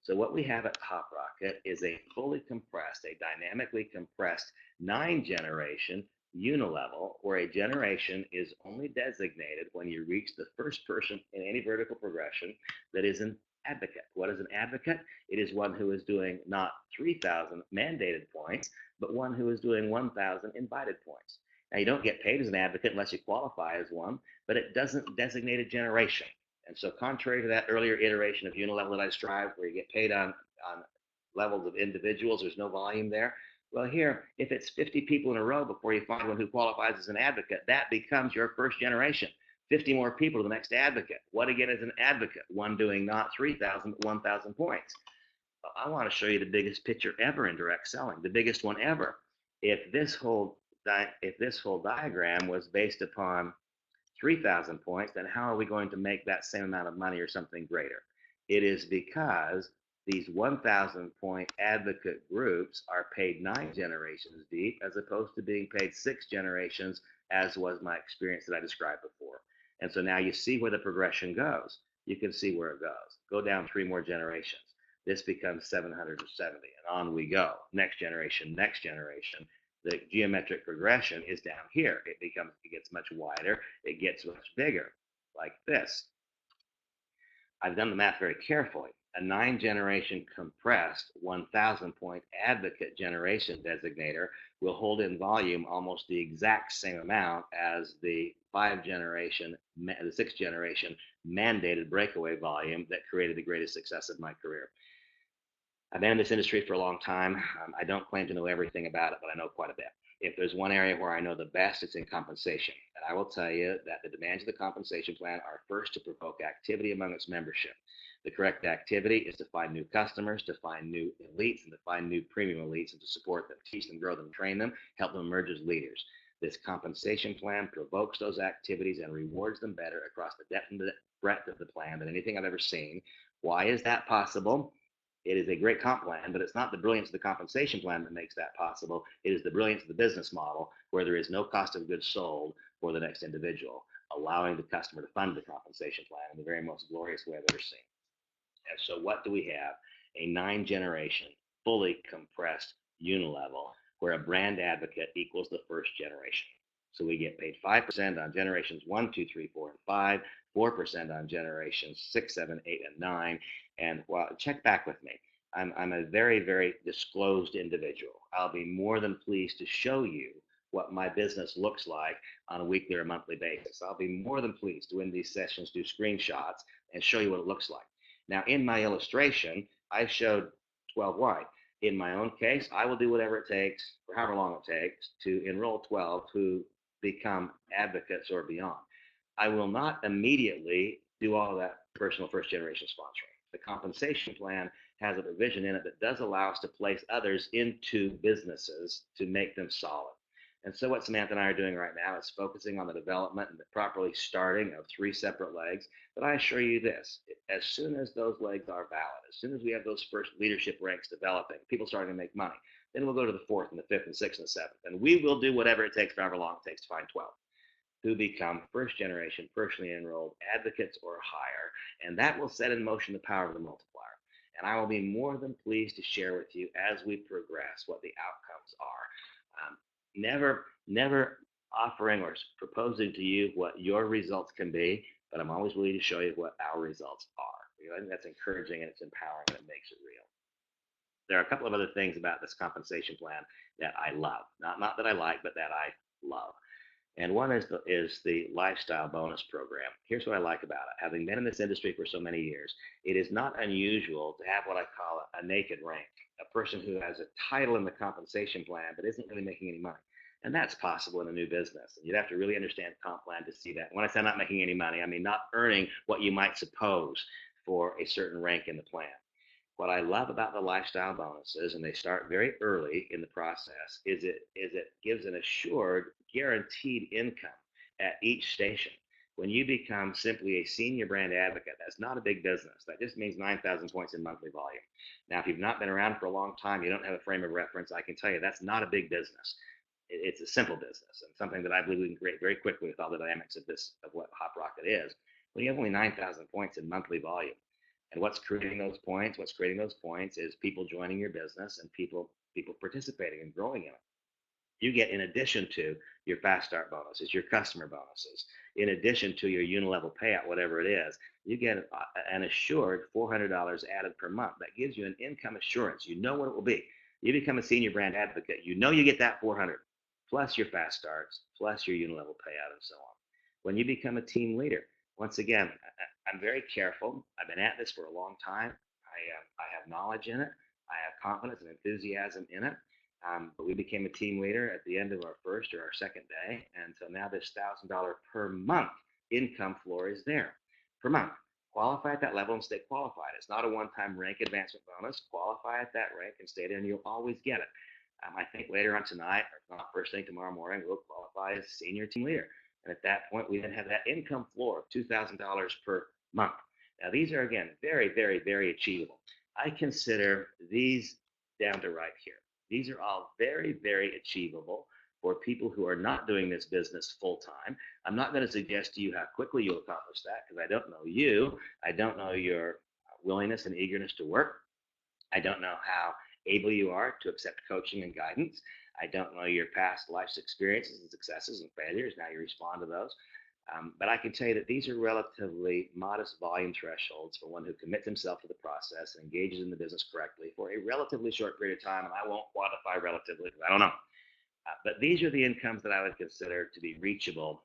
So what we have at HopRocket is a fully compressed, a dynamically compressed 9-generation unilevel, where a generation is only designated when you reach the first person in any vertical progression that is an advocate. What is an advocate? It is one who is doing not 3,000 mandated points, but one who is doing 1,000 invited points. Now, you don't get paid as an advocate unless you qualify as one, but it doesn't designate a generation. And so contrary to that earlier iteration of unilevel that I described, where you get paid on levels of individuals, there's no volume there. Well, here, if it's 50 people in a row before you find one who qualifies as an advocate, that becomes your first generation. 50 more people to the next advocate. What again is an advocate? One doing not 3,000, but 1,000 points. Well, I want to show you the biggest picture ever in direct selling, the biggest one ever. If this whole diagram was based upon 3,000 points, then how are we going to make that same amount of money or something greater? It is because these 1,000 point advocate groups are paid 9 generations deep as opposed to being paid 6 generations, as was my experience that I described before. And so now you see where the progression goes. You can see where it goes. Go down 3 more generations. This becomes 770, and on we go. Next generation, next generation. The geometric progression is down here. It gets much wider. It gets much bigger, like this. I've done the math very carefully. A 9-generation compressed 1,000 point advocate generation designator will hold in volume almost the exact same amount as the 6th-generation mandated breakaway volume that created the greatest success of my career. I've been in this industry for a long time. I don't claim to know everything about it, but I know quite a bit. If there's one area where I know the best, it's in compensation. And I will tell you that the demands of the compensation plan are first to provoke activity among its membership. The correct activity is to find new customers, to find new elites, and to find new premium elites, and to support them, teach them, grow them, train them, help them emerge as leaders. This compensation plan provokes those activities and rewards them better across the depth and the breadth of the plan than anything I've ever seen. Why is that possible? It is a great comp plan, but it's not the brilliance of the compensation plan that makes that possible. It is the brilliance of the business model, where there is no cost of goods sold for the next individual, allowing the customer to fund the compensation plan in the very most glorious way I've ever seen. And so what do we have? A 9 generation, fully compressed unilevel where a brand advocate equals the first generation. So we get paid 5% on generations 1, 2, 3, 4, and 5, 4% on generations 6, 7, 8, and 9. And well, check back with me. I'm a very, very disclosed individual. I'll be more than pleased to show you what my business looks like on a weekly or monthly basis. I'll be more than pleased to, in these sessions, do screenshots and show you what it looks like. Now, in my illustration, I showed 12 wide. In my own case, I will do whatever it takes, for however long it takes, to enroll 12 who become advocates or beyond. I will not immediately do all of that personal first generation sponsoring. The compensation plan has a provision in it that does allow us to place others into businesses to make them solid. And so what Samantha and I are doing right now is focusing on the development and the properly starting of 3 separate legs. But I assure you this, as soon as those legs are valid, as soon as we have those first leadership ranks developing, people starting to make money, then we'll go to the 4th and the 5th and 6th and 7th. And we will do whatever it takes for however long it takes to find 12 who become first generation, personally enrolled advocates or higher. And that will set in motion the power of the multiplier. And I will be more than pleased to share with you as we progress what the outcomes are. Never offering or proposing to you what your results can be, but I'm always willing to show you what our results are. I think that's encouraging and it's empowering and it makes it real. There are a couple of other things about this compensation plan that I love. Not that I like, but that I love. And one is the lifestyle bonus program. Here's what I like about it. Having been in this industry for so many years, it is not unusual to have what I call a naked rank, a person who has a title in the compensation plan but isn't really making any money. And that's possible in a new business. And you'd have to really understand comp plan to see that. When I say not making any money, I mean not earning what you might suppose for a certain rank in the plan. What I love about the lifestyle bonuses, and they start very early in the process, is it gives an assured, guaranteed income at each station. When you become simply a senior brand advocate, that's not a big business. That just means 9,000 points in monthly volume. Now, if you've not been around for a long time, you don't have a frame of reference, I can tell you that's not a big business. It's a simple business and something that I believe we can create very quickly with all the dynamics of what HopRocket is. When you have only 9,000 points in monthly volume, and what's creating those points? What's creating those points is people joining your business and people participating and growing in it. You get, in addition to your fast start bonuses, your customer bonuses, in addition to your unilevel payout, whatever it is, you get an assured $400 added per month. That gives you an income assurance. You know what it will be. You become a senior brand advocate. You know you get that 400 plus your fast starts, plus your unilevel payout, and so on. When you become a team leader, once again, I'm very careful. I've been at this for a long time. I have knowledge in it. I have confidence and enthusiasm in it. But we became a team leader at the end of our first or our second day. And so now this $1,000 per month income floor is there per month. Qualify at that level and stay qualified. It's not a one-time rank advancement bonus. Qualify at that rank and stay there and you'll always get it. I think later on tonight, or not first thing tomorrow morning, we'll qualify as senior team leader. And at that point, we then have that income floor of $2,000 per month. Now, these are, again, very, very, very achievable. I consider these down to right here. These are all very, very achievable for people who are not doing this business full time. I'm not going to suggest to you how quickly you'll accomplish that because I don't know you. I don't know your willingness and eagerness to work. I don't know how able you are to accept coaching and guidance. I don't know your past life's experiences and successes and failures, now you respond to those. But I can tell you that these are relatively modest volume thresholds for one who commits himself to the process and engages in the business correctly for a relatively short period of time, and I won't quantify relatively because I don't know. But these are the incomes that I would consider to be reachable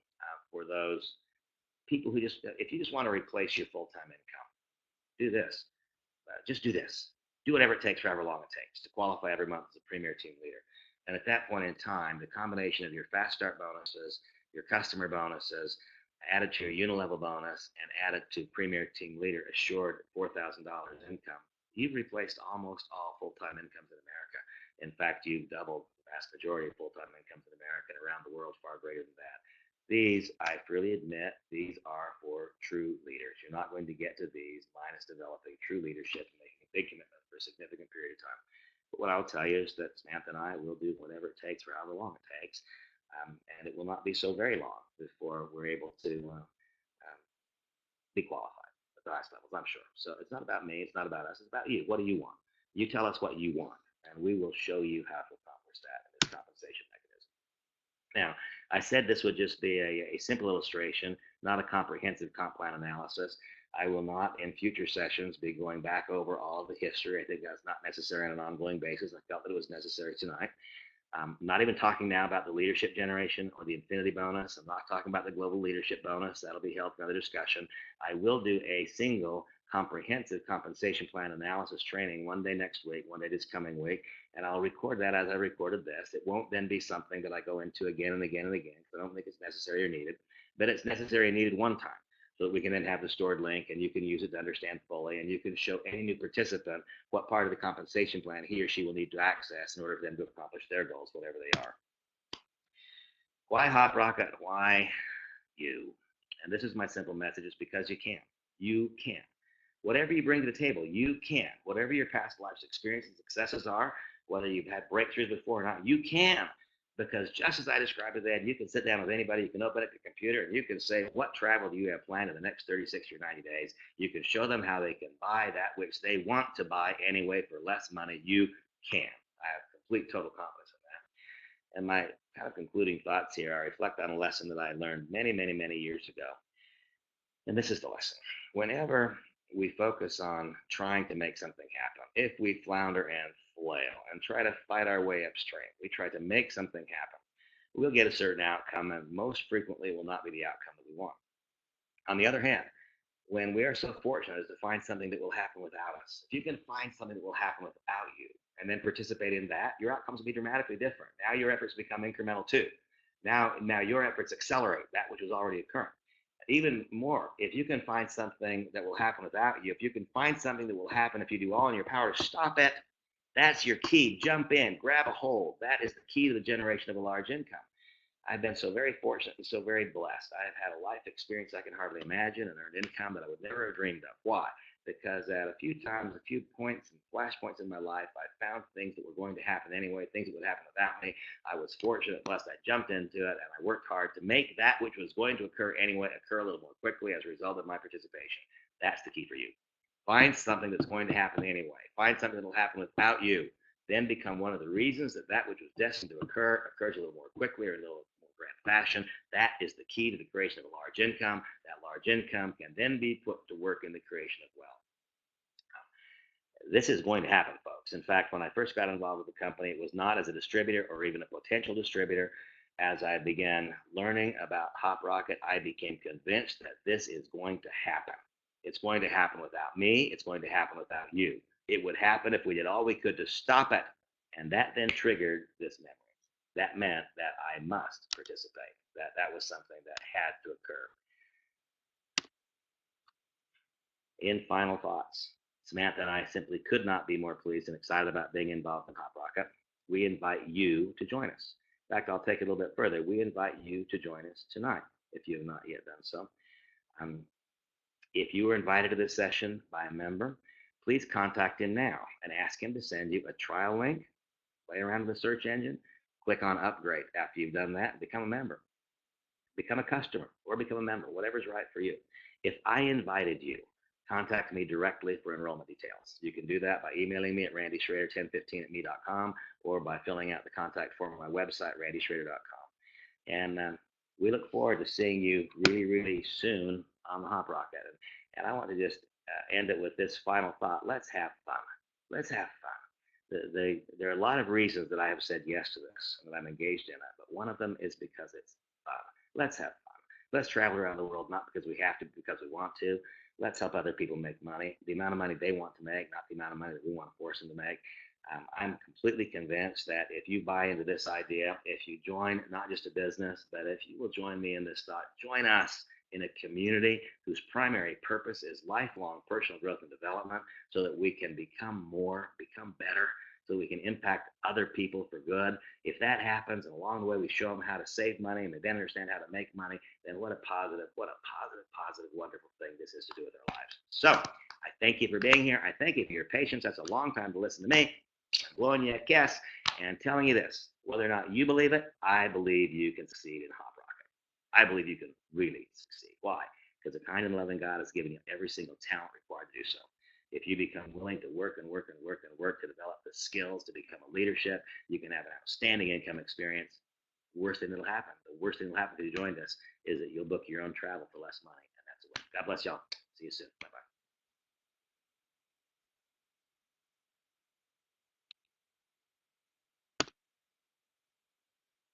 for those people who if you just want to replace your full-time income, do this. Just do this. Do whatever it takes for however long it takes to qualify every month as a premier team leader. And at that point in time, the combination of your fast start bonuses, your customer bonuses, added to your unilevel bonus, and added to premier team leader assured $4,000 income, you've replaced almost all full-time incomes in America. In fact, you've doubled the vast majority of full-time incomes in America and around the world, far greater than that. These, I freely admit, these are for true leaders. You're not going to get to these minus developing true leadership and making a big commitment for a significant period of time. But what I'll tell you is that Samantha and I will do whatever it takes for however long it takes. And it will not be so very long before we're able to be qualified. at the highest levels, I'm sure. So it's not about me. It's not about us. It's about you. What do you want? You tell us what you want, and we will show you how to accomplish that in this compensation mechanism. Now, I said this would just be a simple illustration, not a comprehensive comp plan analysis. I will not, in future sessions, be going back over all of the history. I think that's not necessary on an ongoing basis. I felt that it was necessary tonight. I'm not even talking now about the leadership generation or the infinity bonus. I'm not talking about the global leadership bonus. That'll be held for another discussion. I will do a single comprehensive compensation plan analysis training one day next week, one day this coming week, and I'll record that as I recorded this. It won't then be something that I go into again and again and again, because I don't think it's necessary or needed, but it's necessary and needed one time, so that we can then have the stored link and you can use it to understand fully, and you can show any new participant what part of the compensation plan he or she will need to access in order for them to accomplish their goals, whatever they are. Why HopRocket? Why you? And this is my simple message: it's because you can. You can. Whatever you bring to the table, you can. Whatever your past life's experiences and successes are, whether you've had breakthroughs before or not, you can. Because just as I described it, then you can sit down with anybody, you can open up your computer, and you can say, what travel do you have planned in the next 30, 60, or 90 days? You can show them how they can buy that which they want to buy anyway for less money. You can. I have complete, total confidence in that. And my kind of concluding thoughts here, I reflect on a lesson that I learned many, many, many years ago. And this is the lesson. Whenever we focus on trying to make something happen, if we flounder and flail and try to fight our way upstream, we try to make something happen, we'll get a certain outcome, and most frequently will not be the outcome that we want. On the other hand, when we are so fortunate as to find something that will happen without us, if you can find something that will happen without you and then participate in that, your outcomes will be dramatically different. Now your efforts become incremental too. Now your efforts accelerate that which was already occurring. Even more, if you can find something that will happen without you, if you can find something that will happen if you do all in your power to stop it, that's your key. Jump in, grab a hold. That is the key to the generation of a large income. I've been so very fortunate and so very blessed. I have had a life experience I can hardly imagine and earned income that I would never have dreamed of. Why? Because at a few times, a few points and flashpoints in my life, I found things that were going to happen anyway, things that would happen without me. I was fortunate, blessed, I jumped into it, and I worked hard to make that which was going to occur anyway occur a little more quickly as a result of my participation. That's the key for you. Find something that's going to happen anyway. Find something that will happen without you. Then become one of the reasons that that which was destined to occur occurs a little more quickly or a little more grand fashion. That is the key to the creation of a large income. That large income can then be put to work in the creation of wealth. This is going to happen, folks. In fact, when I first got involved with the company, it was not as a distributor or even a potential distributor. As I began learning about HopRocket, I became convinced that this is going to happen. It's going to happen without me. It's going to happen without you. It would happen if we did all we could to stop it. And that then triggered this memory. That meant that I must participate. That was something that had to occur. In final thoughts, Samantha and I simply could not be more pleased and excited about being involved in HopRocket. We invite you to join us. In fact, I'll take it a little bit further. We invite you to join us tonight if you have not yet done so. If you were invited to this session by a member, please contact him now and ask him to send you a trial link. Play around with the search engine, click on upgrade after you've done that, and become a member. Become a customer or become a member, whatever's right for you. If I invited you, contact me directly for enrollment details. You can do that by emailing me at randyschroeder1015@me.com or by filling out the contact form on my website, randyschroeder.com. And we look forward to seeing you really, really soon on the HopRocket. And I want to just end it with this final thought. Let's have fun. Let's have fun. There are a lot of reasons that I have said yes to this and that I'm engaged in it, but one of them is because it's fun. Let's have fun. Let's travel around the world, not because we have to, but because we want to. Let's help other people make money, the amount of money they want to make, not the amount of money that we want to force them to make. I'm completely convinced that if you buy into this idea, if you join not just a business, but if you will join me in this thought, join us in a community whose primary purpose is lifelong personal growth and development so that we can become more, become better, so we can impact other people for good. If that happens and along the way we show them how to save money and they then understand how to make money, then what a positive, wonderful thing this is to do with our lives. So I thank you for being here. I thank you for your patience. That's a long time to listen to me. I'm blowing you a kiss and telling you this. Whether or not you believe it, I believe you can succeed in HopRocket. I believe you can really succeed. Why? because the kind and loving God has given you every single talent required to do so. If you become willing to work and work and work and work to develop the skills to become a leadership, you can have an outstanding income experience. Worst thing that'll happen, the worst thing that'll happen if you join this is that you'll book your own travel for less money, and that's a win. God bless y'all. See you soon. Bye-bye.